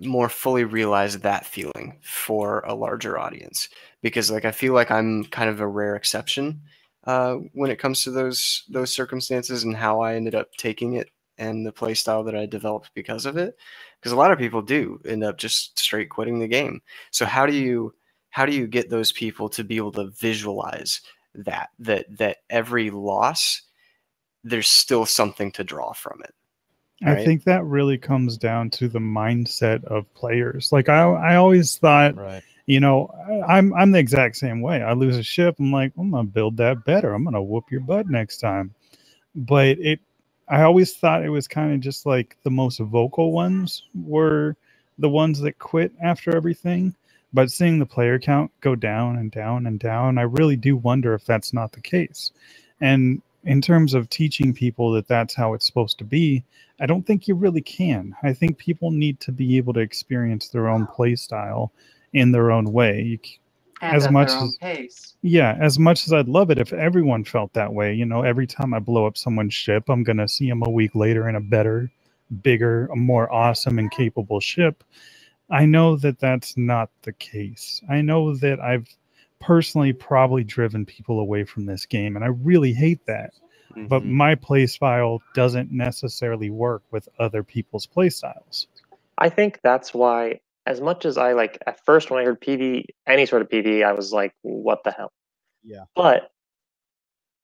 more fully realize that feeling for a larger audience, because like I feel like I'm kind of a rare exception when it comes to those circumstances and how I ended up taking it and the play style that I developed because of it, because a lot of people do end up just straight quitting the game. So how do you get those people to be able to visualize that every loss there's still something to draw from it? I think that really comes down to the mindset of players. Like I always thought, you know, I'm the exact same way. I lose a ship, I'm like, I'm gonna build that better. I'm gonna whoop your butt next time. But I always thought it was kind of just like the most vocal ones were the ones that quit after everything. But seeing the player count go down and down and down, I really do wonder if that's not the case. And in terms of teaching people that that's how it's supposed to be, I don't think you really can. I think people need to be able to experience their own play style in their own way. And as at much their own as pace. Yeah, as much as I'd love it if everyone felt that way. You know, every time I blow up someone's ship, I'm going to see them a week later in a better, bigger, a more awesome and capable ship. I know that that's not the case. I know that I've personally probably driven people away from this game, and I really hate that. But my play style doesn't necessarily work with other people's play styles. I think that's why, as much as I like, at first when I heard PV, any sort of PV, I was like, what the hell? Yeah. But,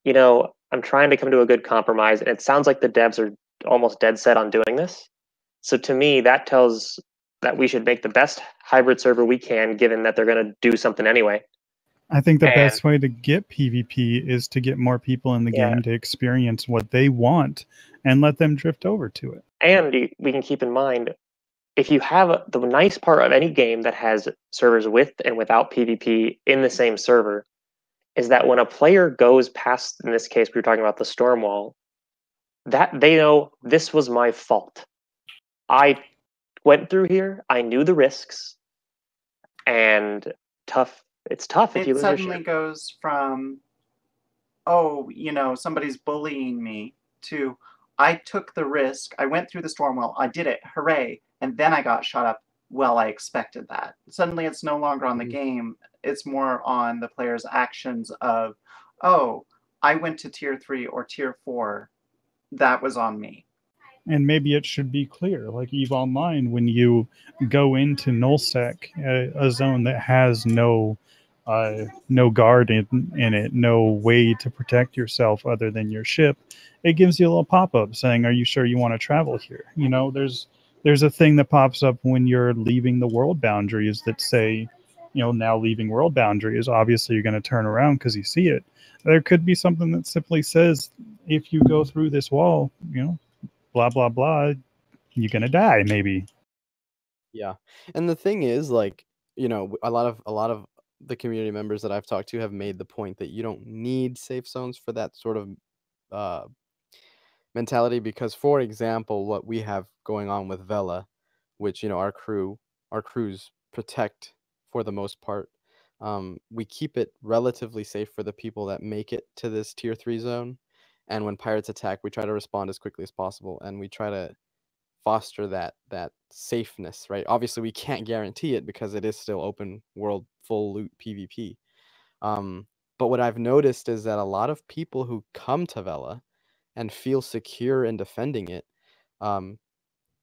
you know, I'm trying to come to a good compromise, and it sounds like the devs are almost dead set on doing this. So to me, that tells that we should make the best hybrid server we can, given that they're going to do something anyway. I think the best way to get PvP is to get more people in the game to experience what they want and let them drift over to it. And we can keep in mind, if you have the nice part of any game that has servers with and without PvP in the same server, is that when a player goes past, in this case, we were talking about the storm wall, that they know this was my fault. I went through here, I knew the risks, and it's tough if you lose your ship. It suddenly goes from, oh, you know, somebody's bullying me, to I took the risk, I went through the storm wall, I did it, hooray, and then I got shot up. Well, I expected that. Suddenly it's no longer on the game, it's more on the player's actions of, oh, I went to tier 3 or tier 4, that was on me. And maybe it should be clear, like EVE Online, when you go into nullsec, a zone that has no guard in it, no way to protect yourself other than your ship, it gives you a little pop-up saying, are you sure you want to travel here? You know, there's a thing that pops up when you're leaving the world boundaries that say, you know, now leaving world boundaries. Obviously you're going to turn around because you see it. There could be something that simply says, if you go through this wall, you know, blah blah blah, you're gonna die maybe. Yeah, and the thing is, like, you know, a lot of the community members that I've talked to have made the point that you don't need safe zones for that sort of mentality, because, for example, what we have going on with Vela, which, you know, our crews protect for the most part, we keep it relatively safe for the people that make it to this tier 3 zone. And when pirates attack, we try to respond as quickly as possible, and we try to foster that safeness, right? Obviously, we can't guarantee it because it is still open world, full loot PvP. But what I've noticed is that a lot of people who come to Vela and feel secure in defending it,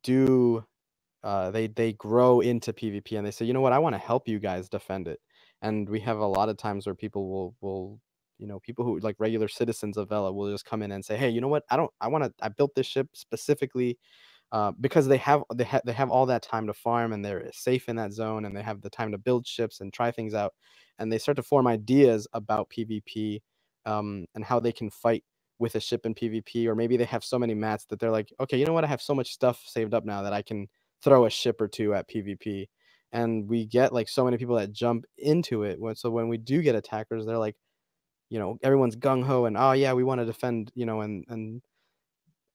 they grow into PvP, and they say, you know what, I want to help you guys defend it. And we have a lot of times where people will you know, people who like regular citizens of Vela will just come in and say, hey, you know what, I built this ship specifically because they have all that time to farm, and they're safe in that zone, and they have the time to build ships and try things out, and they start to form ideas about PvP, and how they can fight with a ship in PvP, or maybe they have so many mats that they're like, okay, you know what, I have so much stuff saved up now that I can throw a ship or two at PvP, and we get like so many people that jump into it. So when we do get attackers, they're like, everyone's gung ho and, oh yeah, we want to defend, and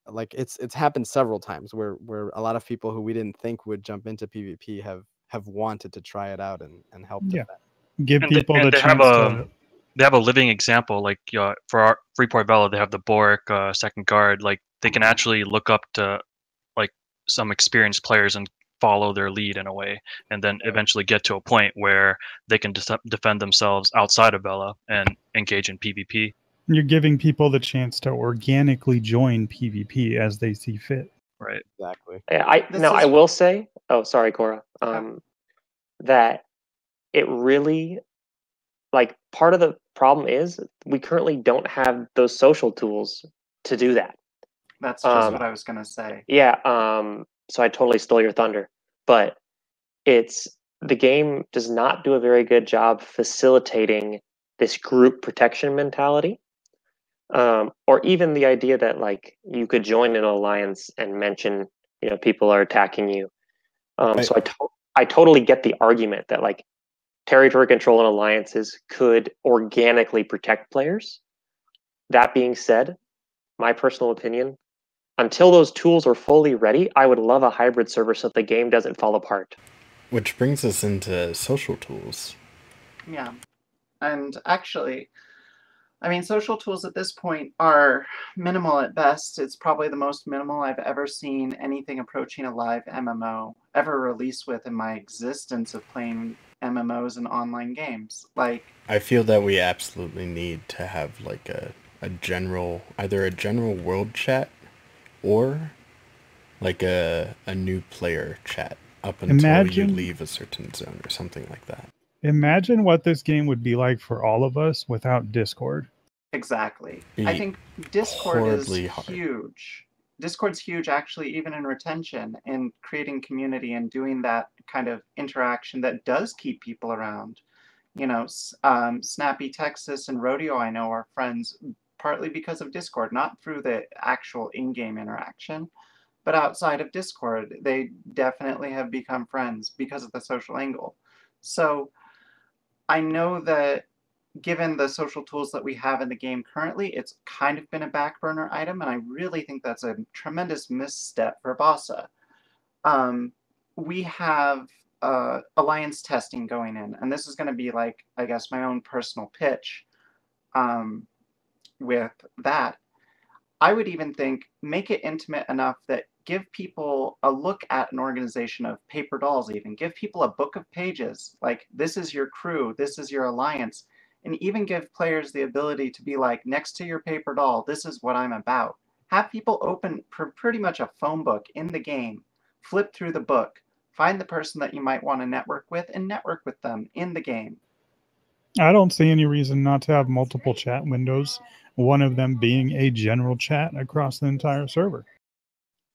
like it's happened several times where a lot of people who we didn't think would jump into PvP have wanted to try it out and help defend. Give people the they chance to. They have a living example, like for our Freeport Vela, they have the Boric second guard. Like they can actually look up to like some experienced players and follow their lead in a way, and then eventually get to a point where they can defend themselves outside of Vela and engage in PvP. You're giving people the chance to organically join PvP as they see fit. Right. Exactly. I will say, oh, sorry, Cora, that it really, like, part of the problem is we currently don't have those social tools to do that. That's just what I was going to say. Yeah. So I totally stole your thunder, but the game does not do a very good job facilitating this group protection mentality. Or even the idea that like you could join an alliance and mention, people are attacking you. So I totally get the argument that like territory control and alliances could organically protect players. That being said, my personal opinion, until those tools are fully ready, I would love a hybrid server so that the game doesn't fall apart. Which brings us into social tools. Yeah. And actually, I mean, social tools at this point are minimal at best. It's probably the most minimal I've ever seen anything approaching a live MMO ever released with in my existence of playing MMOs and online games. Like, I feel that we absolutely need to have like either a general world chat or like a new player chat up until you leave a certain zone or something like that. Imagine what this game would be like for all of us without Discord. Exactly. I think Discord is huge. Discord's huge, actually, even in retention and creating community and doing that kind of interaction that does keep people around. SnappyTexas and Rodeo, I know, are friends partly because of Discord, not through the actual in-game interaction, but outside of Discord, they definitely have become friends because of the social angle. So I know that given the social tools that we have in the game currently, it's kind of been a back burner item, and I really think that's a tremendous misstep for Bossa. We have alliance testing going in, and this is going to be like, I guess, my own personal pitch with that. I would even think, make it intimate enough that give people a look at an organization of paper dolls even. Give people a book of pages, like, this is your crew, this is your alliance, and even give players the ability to be like, next to your paper doll, this is what I'm about. Have people open pretty much a phone book in the game, flip through the book, find the person that you might want to network with, and network with them in the game. I don't see any reason not to have multiple chat windows, one of them being a general chat across the entire server.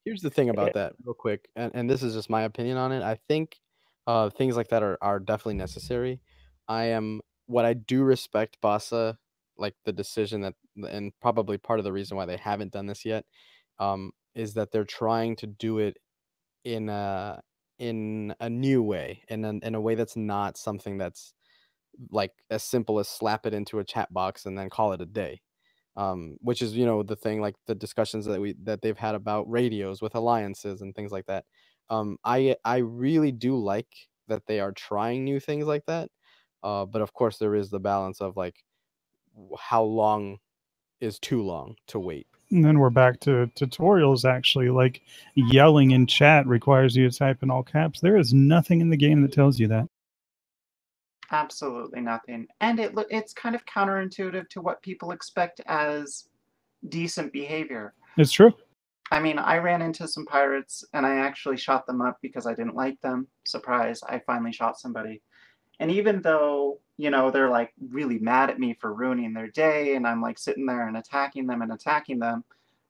Here's the thing about that, real quick, and this is just my opinion on it. I think things like that are definitely necessary. What I do respect Bossa, like the decision that, and probably part of the reason why they haven't done this yet, is that they're trying to do it in a new way, in a way that's not something that's like as simple as slap it into a chat box and then call it a day. Which is, the thing, like the discussions that they've had about radios with alliances and things like that. I really do like that they are trying new things like that. But of course there is the balance of like, how long is too long to wait. And then we're back to tutorials, actually. Like, yelling in chat requires you to type in all caps. There is nothing in the game that tells you that. Absolutely nothing. And it's kind of counterintuitive to what people expect as decent behavior. It's true. I mean, I ran into some pirates and I actually shot them up because I didn't like them. Surprise, I finally shot somebody. And even though, they're like really mad at me for ruining their day and I'm like sitting there and attacking them,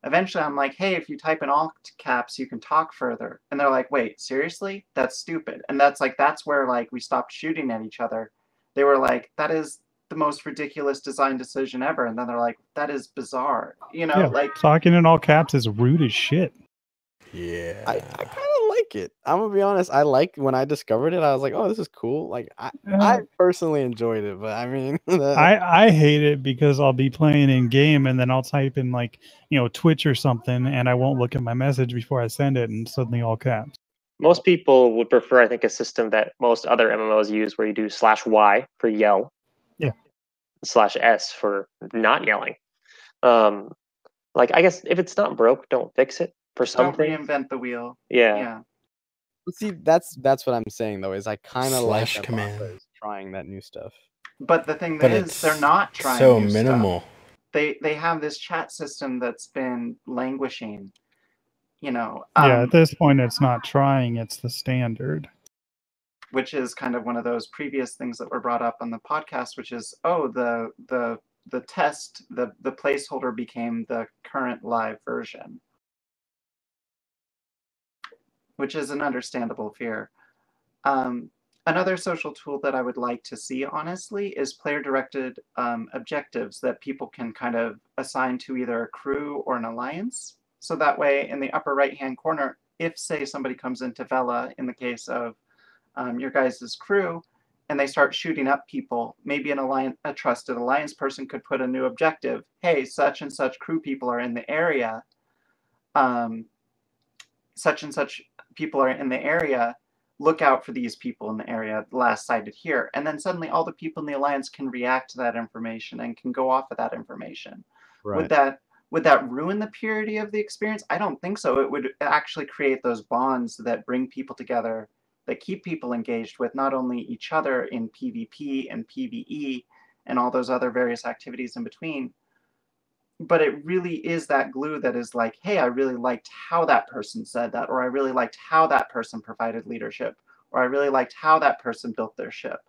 Eventually, I'm like, hey, if you type in all caps, you can talk further. And they're like, wait, seriously? That's stupid. And that's where like we stopped shooting at each other. They were like, that is the most ridiculous design decision ever. And then they're like, that is bizarre. You know, Yeah, like talking in all caps is rude as shit. Yeah. I kind of like it. I'm gonna be honest. I like when I discovered it. I was like, oh, this is cool. Like I personally enjoyed it, but I mean, I hate it because I'll be playing in game and then I'll type in like, you know, Twitch or something and I won't look at my message before I send it and suddenly all caps. Most people would prefer, I think, a system that most other MMOs use where you do /Y for yell. Yeah. /S for not yelling. Like, I guess if it's not broke, don't fix it for something. Don't reinvent the wheel. Yeah. See, that's what I'm saying though. Is I kind of like that command. Bossa is trying that new stuff. But the thing But is, it's they're not trying so new minimal. stuff. They have this chat system that's been languishing. You know. Yeah, at this point, it's not trying; it's the standard. Which is kind of one of those previous things that were brought up on the podcast, which is, oh, the test, the placeholder became the current live version, which is an understandable fear. Another social tool that I would like to see, honestly, is player-directed objectives that people can kind of assign to either a crew or an alliance. So that way, in the upper right-hand corner, if, say, somebody comes into Vela, in the case of your guys' crew, and they start shooting up people, maybe a trusted alliance person could put a new objective. Hey, such and such crew people are in the area. Such and such people are in the area. Look out for these people in the area, last sighted here. And then suddenly all the people in the alliance can react to that information and can go off of that information. Right. Would that ruin the purity of the experience? I don't think so. It would actually create those bonds that bring people together, that keep people engaged with not only each other in PvP and PvE and all those other various activities in between, but it really is that glue that is like, hey, I really liked how that person said that, or I really liked how that person provided leadership, or I really liked how that person built their ship.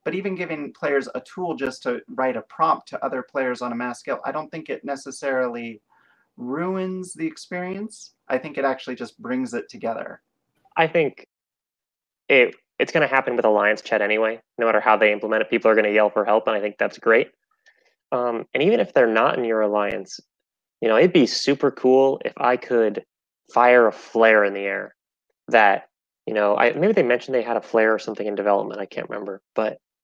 But even giving players a tool just to write a prompt to other players on a mass scale, I don't think it necessarily ruins the experience. I think it actually just brings it together. I think it's going to happen with Alliance chat anyway. No matter how they implement it, people are going to yell for help, and I think that's great. And even if they're not in your alliance, you know, it'd be super cool if I could fire a flare in the air that, you know, maybe they mentioned they had a flare or something in development. I can't remember,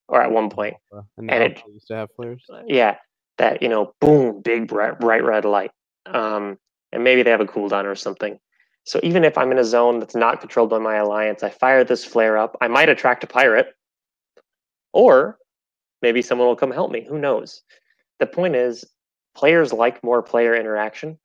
or at one point. And it used to have flares. Yeah, that, you know, boom, big bright red light. And maybe they have a cooldown or something. So even if I'm in a zone that's not controlled by my alliance, I fire this flare up. I might attract a pirate, or maybe someone will come help me. Who knows? The point is, players like more player interaction,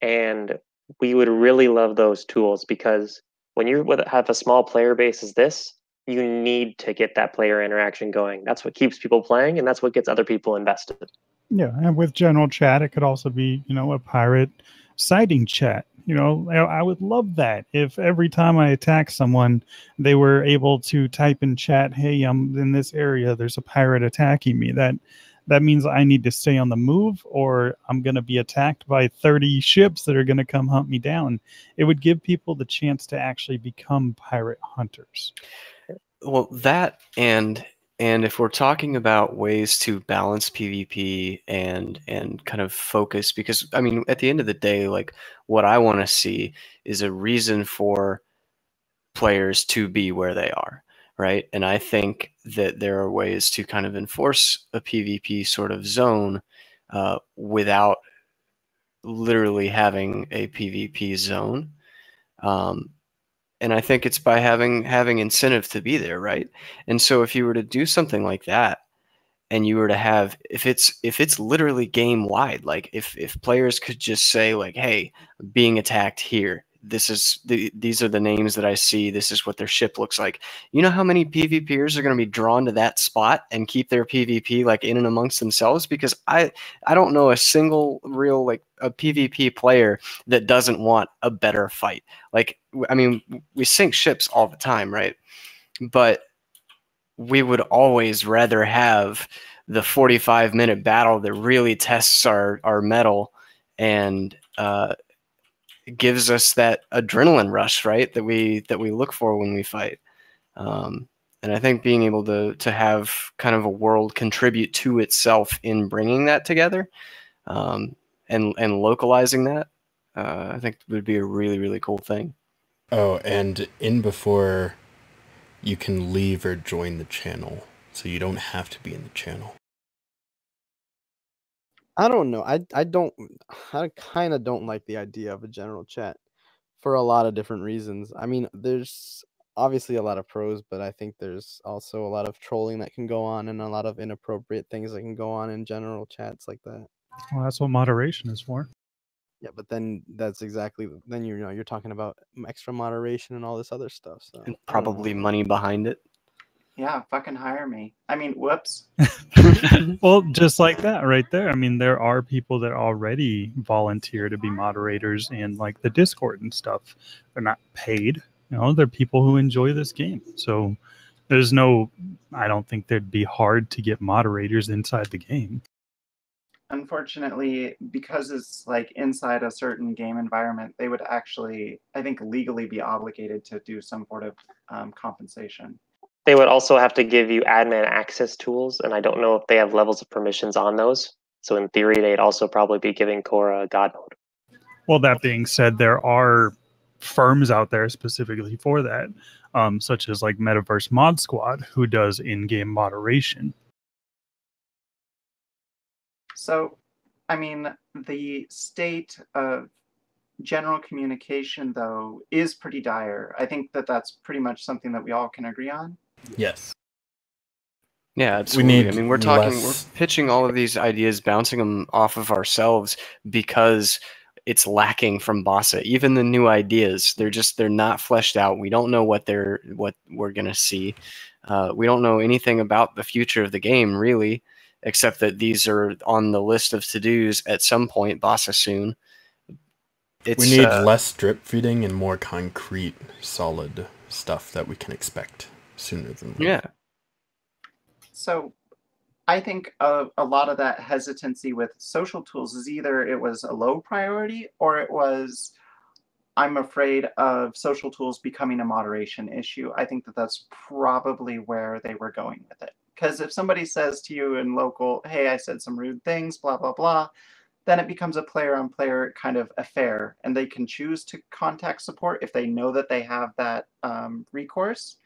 and we would really love those tools because when you have a small player base as this, you need to get that player interaction going. That's what keeps people playing, and that's what gets other people invested. Yeah, and with general chat, it could also be, you know, a pirate sighting chat. You know, I would love that if every time I attack someone, they were able to type in chat, hey, I'm in this area, there's a pirate attacking me. That means I need to stay on the move, or I'm going to be attacked by 30 ships that are going to come hunt me down. It would give people the chance to actually become pirate hunters. Well, that and if we're talking about ways to balance PvP and kind of focus, because I mean, at the end of the day, like what I want to see is a reason for players to be where they are, right? And I think that there are ways to kind of enforce a PvP sort of zone without literally having a PvP zone. And I think it's by having incentive to be there, right? And so if you were to do something like that, and you were to have, if it's literally game wide, like if players could just say like, hey, being attacked here, these are the names that I see, this is what their ship looks like. You know how many PvPers are going to be drawn to that spot and keep their PvP like in and amongst themselves? Because I don't know a single real like a PvP player that doesn't want a better fight. Like, I mean, we sink ships all the time, right? But we would always rather have the 45-minute battle that really tests our mettle and gives us that adrenaline rush, right? That we look for when we fight. And I think being able to have kind of a world contribute to itself in bringing that together, and localizing that, I think would be a really, really cool thing. Oh, and in before you can leave or join the channel, so you don't have to be in the channel. I don't know. I kind of don't like the idea of a general chat for a lot of different reasons. I mean, there's obviously a lot of pros, but I think there's also a lot of trolling that can go on and a lot of inappropriate things that can go on in general chats like that. Well, that's what moderation is for. Yeah, but then that's exactly, then you're talking about extra moderation and all this other stuff. So And probably money behind it. Yeah, fucking hire me. I mean, whoops. Well, just like that right there. I mean, there are people that already volunteer to be moderators in like the Discord and stuff. They're not paid. You know, they're people who enjoy this game. So there's no, I don't think there'd be hard to get moderators inside the game. Unfortunately, because it's like inside a certain game environment, they would actually, I think, legally be obligated to do some sort of compensation. They would also have to give you admin access tools, and I don't know if they have levels of permissions on those. So in theory, they'd also probably be giving Cora a god mode. Well, that being said, there are firms out there specifically for that, such as like Metaverse Mod Squad, who does in-game moderation. So, I mean, the state of general communication, though, is pretty dire. I think that that's pretty much something that we all can agree on. Yes. Yeah, absolutely. We I mean, we're pitching all of these ideas, bouncing them off of ourselves because it's lacking from Bossa. Even the new ideas, they're not fleshed out. We don't know what we're gonna see. We don't know anything about the future of the game, really, except that these are on the list of to-dos at some point, Bossa soon. We need less drip feeding and more concrete, solid stuff that we can expect sooner than later. Yeah. So I think a lot of that hesitancy with social tools is either it was a low priority or it was, I'm afraid of social tools becoming a moderation issue. I think that that's probably where they were going with it. Because if somebody says to you in local, hey, I said some rude things, blah, blah, blah, then it becomes a player-on-player kind of affair. And they can choose to contact support if they know that they have that recourse.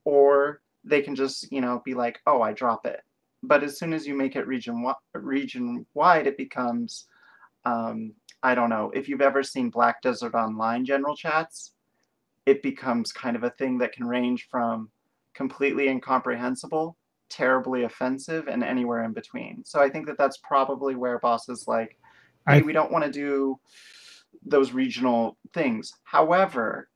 Or they can just, be like, oh, I drop it. But as soon as you make it region-wide, it becomes, I don't know, if you've ever seen Black Desert Online general chats, it becomes kind of a thing that can range from completely incomprehensible, terribly offensive, and anywhere in between. So I think that that's probably where Boss is like, hey, we don't want to do those regional things. However,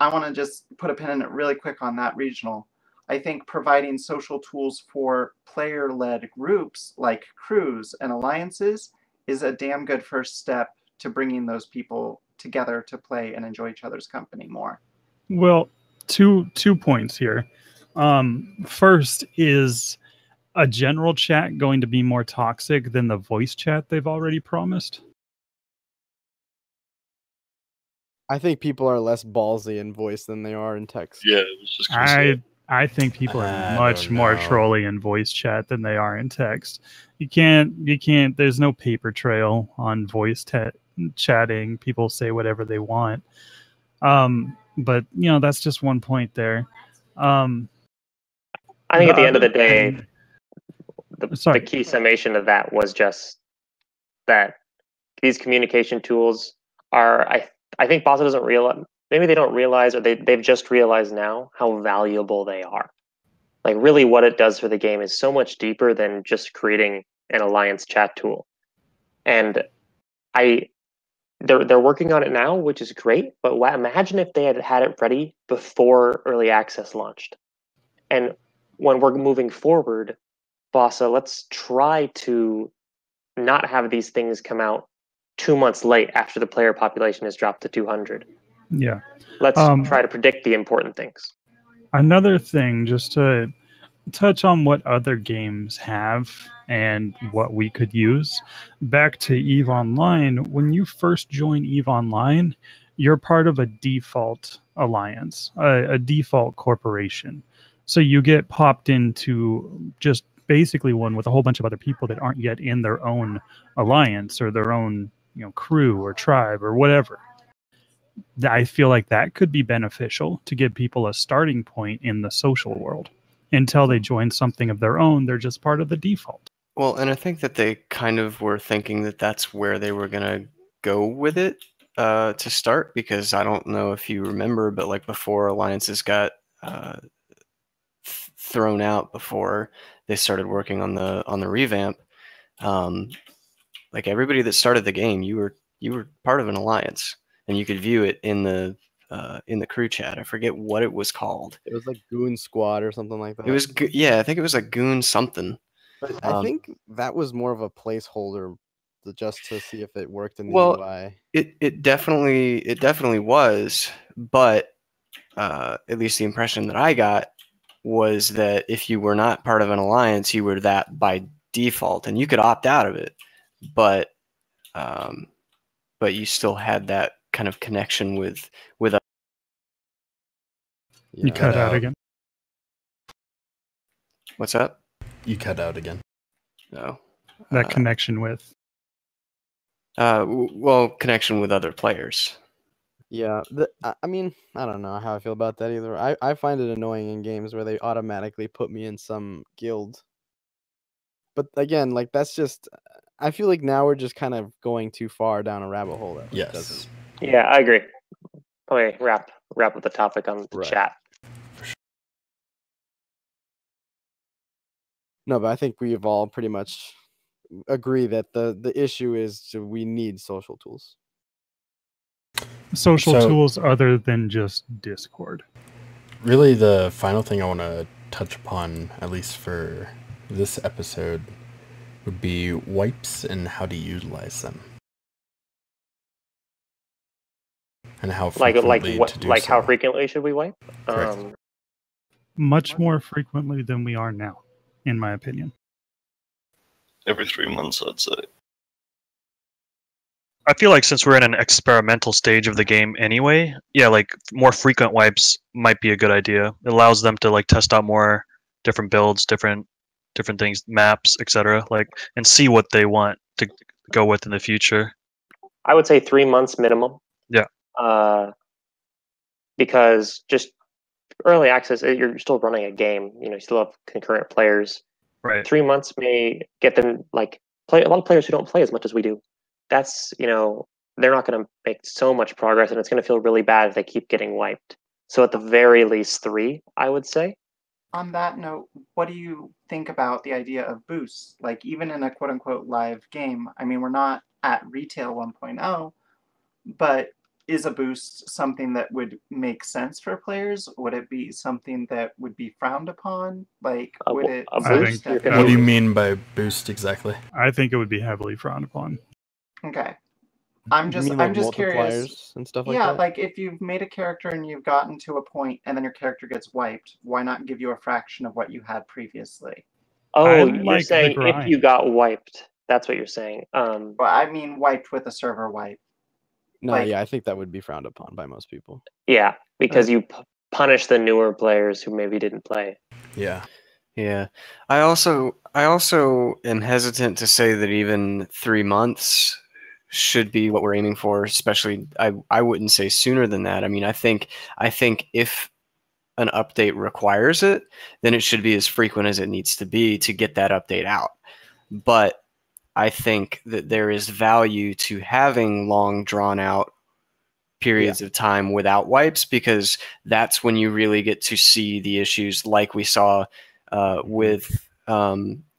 I want to just put a pin in it really quick on that regional. I think providing social tools for player-led groups like crews and alliances is a damn good first step to bringing those people together to play and enjoy each other's company more. Well, two points here. First, is a general chat going to be more toxic than the voice chat they've already promised? I think people are less ballsy in voice than they are in text. Yeah, I was just gonna say. I think people are much more trolly in voice chat than they are in text. You can't, there's no paper trail on voice chatting. People say whatever they want. But, that's just one point there. I think at the end of the day, the key summation of that was just that these communication tools are, I think Bossa doesn't realize, maybe they don't realize, or they've just realized now how valuable they are. Like really what it does for the game is so much deeper than just creating an alliance chat tool. And they're working on it now, which is great, but imagine if they had it ready before early access launched. And when we're moving forward, Bossa, let's try to not have these things come out 2 months late after the player population has dropped to 200. Yeah. Let's try to predict the important things. Another thing, just to touch on what other games have and what we could use. Back to EVE Online, when you first join EVE Online, you're part of a default alliance, a default corporation. So you get popped into just basically one with a whole bunch of other people that aren't yet in their own alliance or their own, crew or tribe or whatever. I feel like that could be beneficial to give people a starting point in the social world. Until they join something of their own, they're just part of the default. Well, and I think that they kind of were thinking that that's where they were going to go with it to start, because I don't know if you remember, but like before alliances got thrown out, before they started working on the revamp, like everybody that started the game, you were part of an alliance, and you could view it in the crew chat. I forget what it was called. It was like Goon Squad or something like that. It was yeah, I think it was like Goon something. But I think that was more of a placeholder just to see if it worked in the UI. It definitely was, but at least the impression that I got was that if you were not part of an alliance, you were that by default, and you could opt out of it, but you still had that kind of connection with You cut out again. What's up? You cut out again. No. That connection with? Well, connection with other players. Yeah, I mean, I don't know how I feel about that either. I find it annoying in games where they automatically put me in some guild. But again, like that's just, I feel like now we're just kind of going too far down a rabbit hole. That Yes. Yeah, I agree. Okay, wrap up the topic on the chat. No, but I think we've all pretty much agree that the issue is we need social tools. Social tools other than just Discord. Really, the final thing I want to touch upon, at least for this episode, would be wipes and how to utilize them. And how frequently to do so. How frequently should we wipe? Correct. Much more frequently than we are now, in my opinion. Every 3 months, I'd say. I feel like since we're in an experimental stage of the game anyway, yeah, like more frequent wipes might be a good idea. It allows them to like test out more different builds, different things, maps, etc. Like, and see what they want to go with in the future. I would say 3 months minimum. Yeah. Because just early access, you're still running a game. You still have concurrent players. Right. 3 months may get them play. A lot of players who don't play as much as we do. That's they're not going to make so much progress, and it's going to feel really bad if they keep getting wiped. So at the very least 3, I would say. On that note, what do you think about the idea of boosts? Like even in a quote unquote live game, I mean, we're not at retail 1.0, but is a boost something that would make sense for players? Would it be something that would be frowned upon? Like, would it? A boost? What do you mean by boost exactly? I think it would be heavily frowned upon. Okay. I'm just curious. And stuff like yeah, that? like if you've made a character and you've gotten to a point and then your character gets wiped, why not give you a fraction of what you had previously? Oh, you're saying if you got wiped. That's what you're saying. Well, I mean wiped with a server wipe. No, yeah, I think that would be frowned upon by most people. Yeah, because you punish the newer players who maybe didn't play. Yeah. Yeah. I also am hesitant to say that even 3 months should be what we're aiming for, especially I wouldn't say sooner than that. I mean, I think if an update requires it, then it should be as frequent as it needs to be to get that update out. But I think that there is value to having long drawn out periods of time without wipes, because that's when you really get to see the issues like we saw with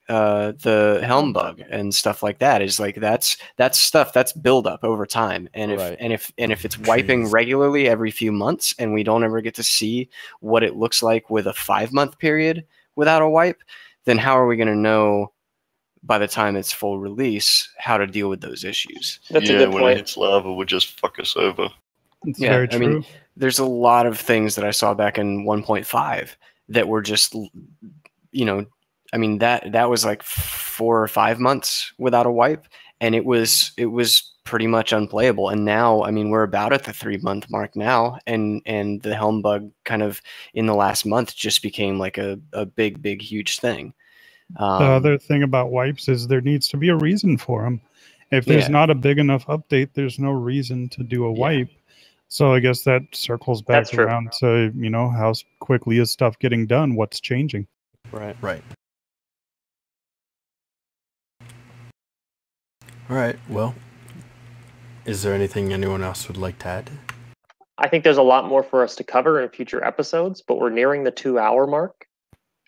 the helm bug and stuff like that. Is like that's stuff that's build up over time, and if it's wiping regularly every few months and we don't ever get to see what it looks like with a 5-month period without a wipe, then how are we going to know by the time it's full release how to deal with those issues? That's a good when point. it hits lava, would just fuck us over. It's very true. I mean, there's a lot of things that I saw back in 1.5 that were just you know, I mean, that was like 4 or 5 months without a wipe, and it was pretty much unplayable. And now, I mean, we're about at the 3-month mark now, and the helm bug kind of in the last month just became like a big huge thing. The other thing about wipes is there needs to be a reason for them. If there's not a big enough update, there's no reason to do a wipe. So I guess that circles back around to, you know, how quickly is stuff getting done? What's changing? Right. All right. Well, is there anything anyone else would like to add? I think there's a lot more for us to cover in future episodes, but we're nearing the 2-hour mark,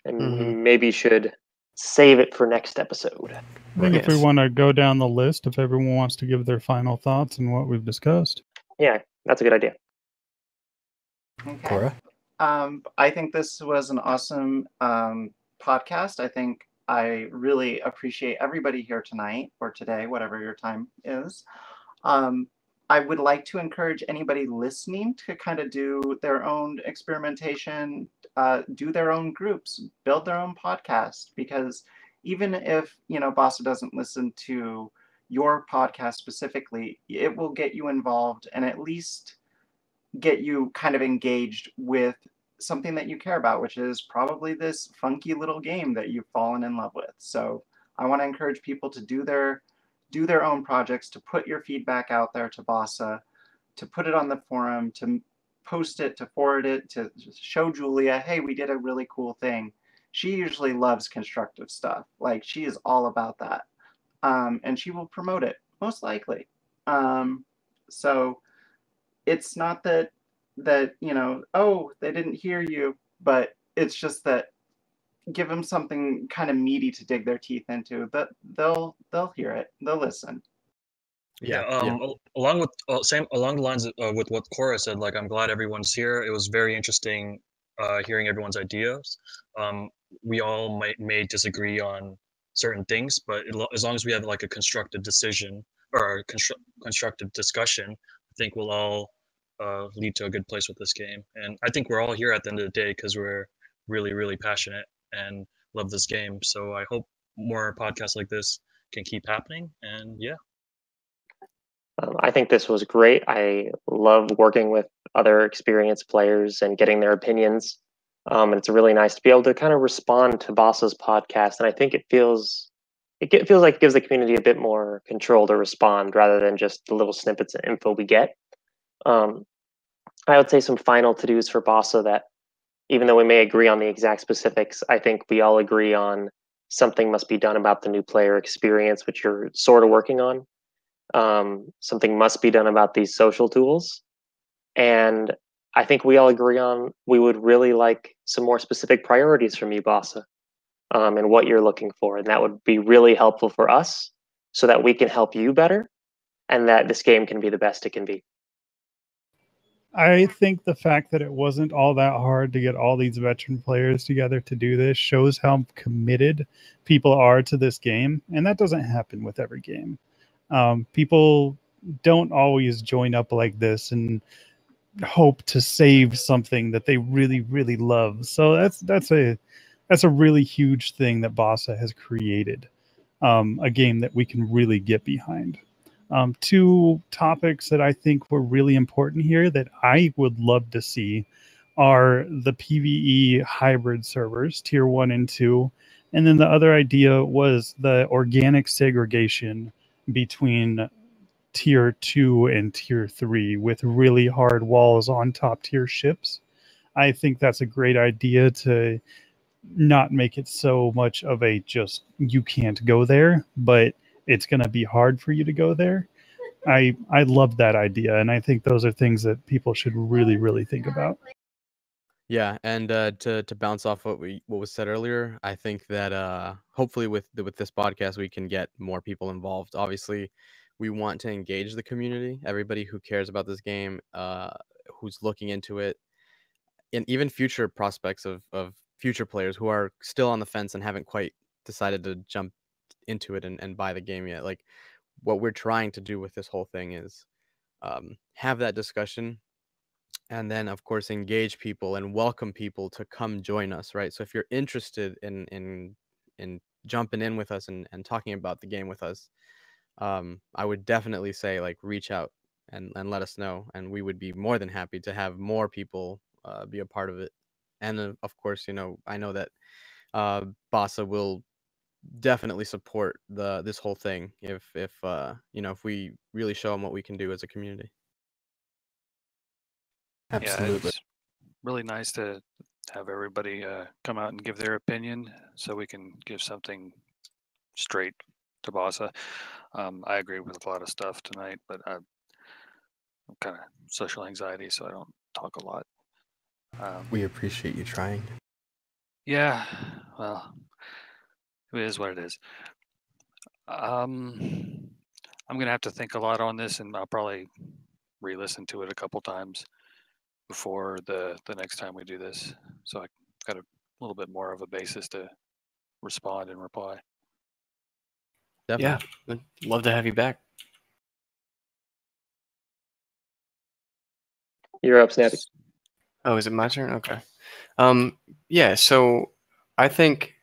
and we maybe should save it for next episode. I think if we want to go down the list, if everyone wants to give their final thoughts on what we've discussed. Yeah, that's a good idea. Okay. Cora? I think this was an awesome podcast. I think I really appreciate everybody here tonight or today, whatever your time is. I would like to encourage anybody listening to kind of do their own experimentation, do their own groups, build their own podcast, because even if, you know, Bossa doesn't listen to your podcast specifically, it will get you involved and at least get you kind of engaged with something that you care about, which is probably this funky little game that you've fallen in love with. So I want to encourage people to do their own projects, to put your feedback out there to Bossa, to put it on the forum, to post it, to forward it, to show Julia, hey, we did a really cool thing. She usually loves constructive stuff. Like, she is all about that. And she will promote it, most likely. So it's not that, you know, oh, they didn't hear you, but it's just that give them something kind of meaty to dig their teeth into. But they'll hear it. They'll listen. Along the lines of, with what Cora said, like, I'm glad everyone's here. It was very interesting hearing everyone's ideas. We all may disagree on certain things, but as long as we have like a constructive decision or a constructive discussion, I think we'll all lead to a good place with this game. And I think we're all here at the end of the day because we're really passionate and love this game. So I hope more podcasts like this can keep happening. And yeah. I think this was great. I love working with other experienced players and getting their opinions. And it's really nice to be able to kind of respond to Bossa's podcast. And I think it feels like it gives the community a bit more control to respond rather than just the little snippets of info we get. I would say some final to-dos for Bossa that, even though we may agree on the exact specifics, I think we all agree on something must be done about the new player experience, which you're sort of working on. Something must be done about these social tools. And I think we all agree on we would really like some more specific priorities from you, Bossa, and what you're looking for. And that would be really helpful for us so that we can help you better and that this game can be the best it can be. I think the fact that it wasn't all that hard to get all these veteran players together to do this shows how committed people are to this game. And that doesn't happen with every game. People don't always join up like this and hope to save something that they really love. So that's a really huge thing that Bossa has created, a game that we can really get behind. Two topics that I think were really important here that I would love to see are the PvE hybrid servers, tier 1 and 2. And then the other idea was the organic segregation between tier 2 and tier 3 with really hard walls on top tier ships. I think that's a great idea to not make it so much of a just you can't go there, but it's going to be hard for you to go there. I love that idea, and I think those are things that people should really think about. Yeah, and to bounce off what was said earlier, I think that hopefully with this podcast we can get more people involved. Obviously, we want to engage the community, everybody who cares about this game, who's looking into it, and even future prospects of future players who are still on the fence and haven't quite decided to jump into it and buy the game yet. Like, what we're trying to do with this whole thing is have that discussion and then of course engage people and welcome people to come join us, right? So if you're interested in jumping in with us and talking about the game with us, I would definitely say like reach out and let us know, and we would be more than happy to have more people be a part of it. And of course, you know, I know that Bossa will definitely support this whole thing if you know, if we really show them what we can do as a community. Absolutely. Yeah, it's really nice to have everybody come out and give their opinion so we can give something straight to Bossa. I agree with a lot of stuff tonight, but I'm kind of social anxiety, so I don't talk a lot. We appreciate you trying. Yeah, well, it is what it is. I'm gonna have to think a lot on this, and I'll probably re-listen to it a couple times before the next time we do this, so I got a little bit more of a basis to respond and reply. Definitely. Yeah, I'd love to have you back. You're up, Snappy. Oh, is it my turn? Okay. Yeah, so I think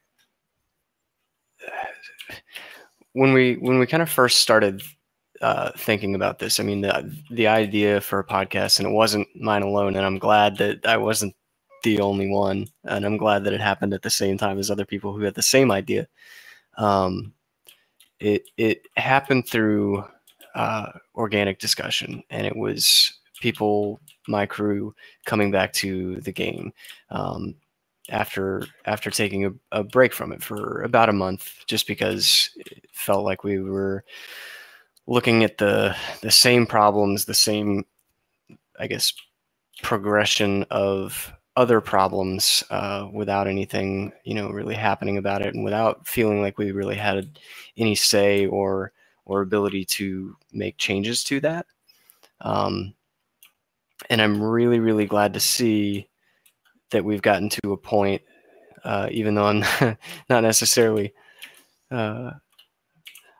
when we kind of first started thinking about this, I mean, the idea for a podcast, and it wasn't mine alone, and I'm glad that I wasn't the only one, and I'm glad that it happened at the same time as other people who had the same idea. It happened through organic discussion, and it was people, my crew, coming back to the game after taking a break from it for about a month, just because it felt like we were looking at the same problems, the same, I guess, progression of other problems without anything, you know, really happening about it, and without feeling like we really had any say or ability to make changes to that. And I'm really, really glad to see that we've gotten to a point, even though I'm not necessarily, I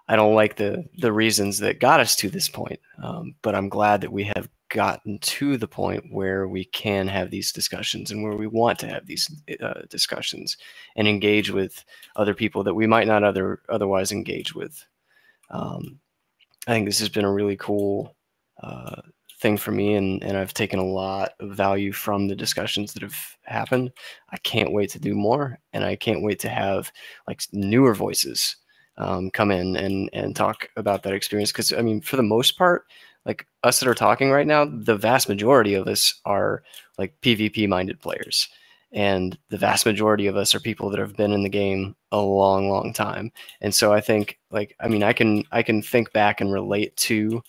don't like the reasons that got us to this point, but I'm glad that we have gotten to the point where we can have these discussions and where we want to have these discussions and engage with other people that we might not otherwise engage with. I think this has been a really cool thing for me, and I've taken a lot of value from the discussions that have happened. I can't wait to do more, and I can't wait to have like newer voices come in and talk about that experience. Because I mean, for the most part, like us that are talking right now, the vast majority of us are like PvP minded players, and the vast majority of us are people that have been in the game a long, long time. And so I think, like, I mean, I can think back and relate to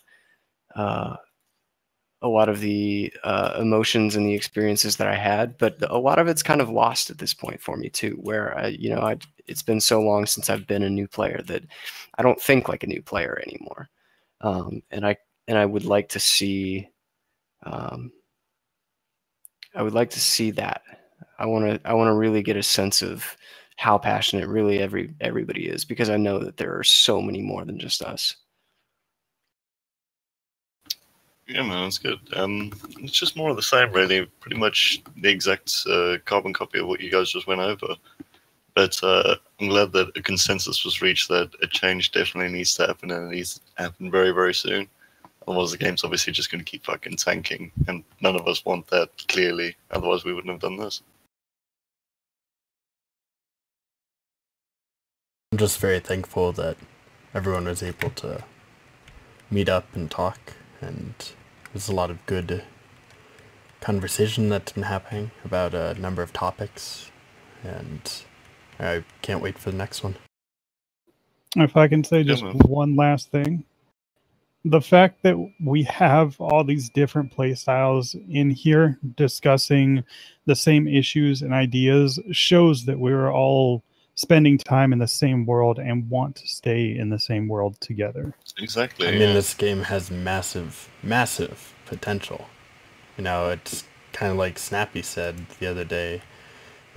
a lot of the emotions and the experiences that I had, but a lot of it's kind of lost at this point for me too, where it's been so long since I've been a new player that I don't think like a new player anymore. And I would like to see, I would like to see that. I want to really get a sense of how passionate really everybody is, because I know that there are so many more than just us. Yeah, man, that's good. It's just more of the same, really. Pretty much the exact carbon copy of what you guys just went over. But I'm glad that a consensus was reached that a change definitely needs to happen, and it needs to happen very, very soon. Otherwise, the game's obviously just going to keep fucking tanking, and none of us want that, clearly. Otherwise, we wouldn't have done this. I'm just very thankful that everyone was able to meet up and talk, and there's a lot of good conversation that's been happening about a number of topics, and I can't wait for the next one. If I can say just one last thing. The fact that we have all these different play styles in here discussing the same issues and ideas shows that we're all spending time in the same world and want to stay in the same world together. Exactly. I mean, this game has massive, massive potential. You know, it's kind of like Snappy said the other day,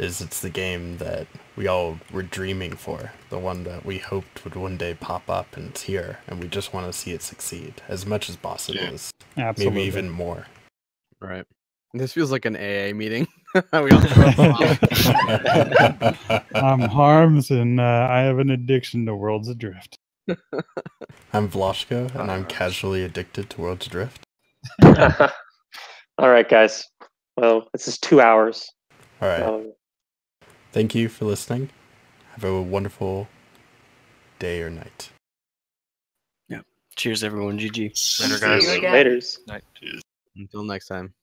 it's the game that we all were dreaming for, the one that we hoped would one day pop up, and it's here, and we just want to see it succeed as much as Bossa does. Absolutely. Maybe even more. Right. This feels like an AA meeting. We all I'm Harms, and I have an addiction to Worlds Adrift. I'm Vloshko, and I'm casually addicted to Worlds Adrift. All right, guys. Well, this is 2 hours. All right. Thank you for listening. Have a wonderful day or night. Yeah. Cheers, everyone. GG. Later, guys. See you again. Laters. Night. Until next time.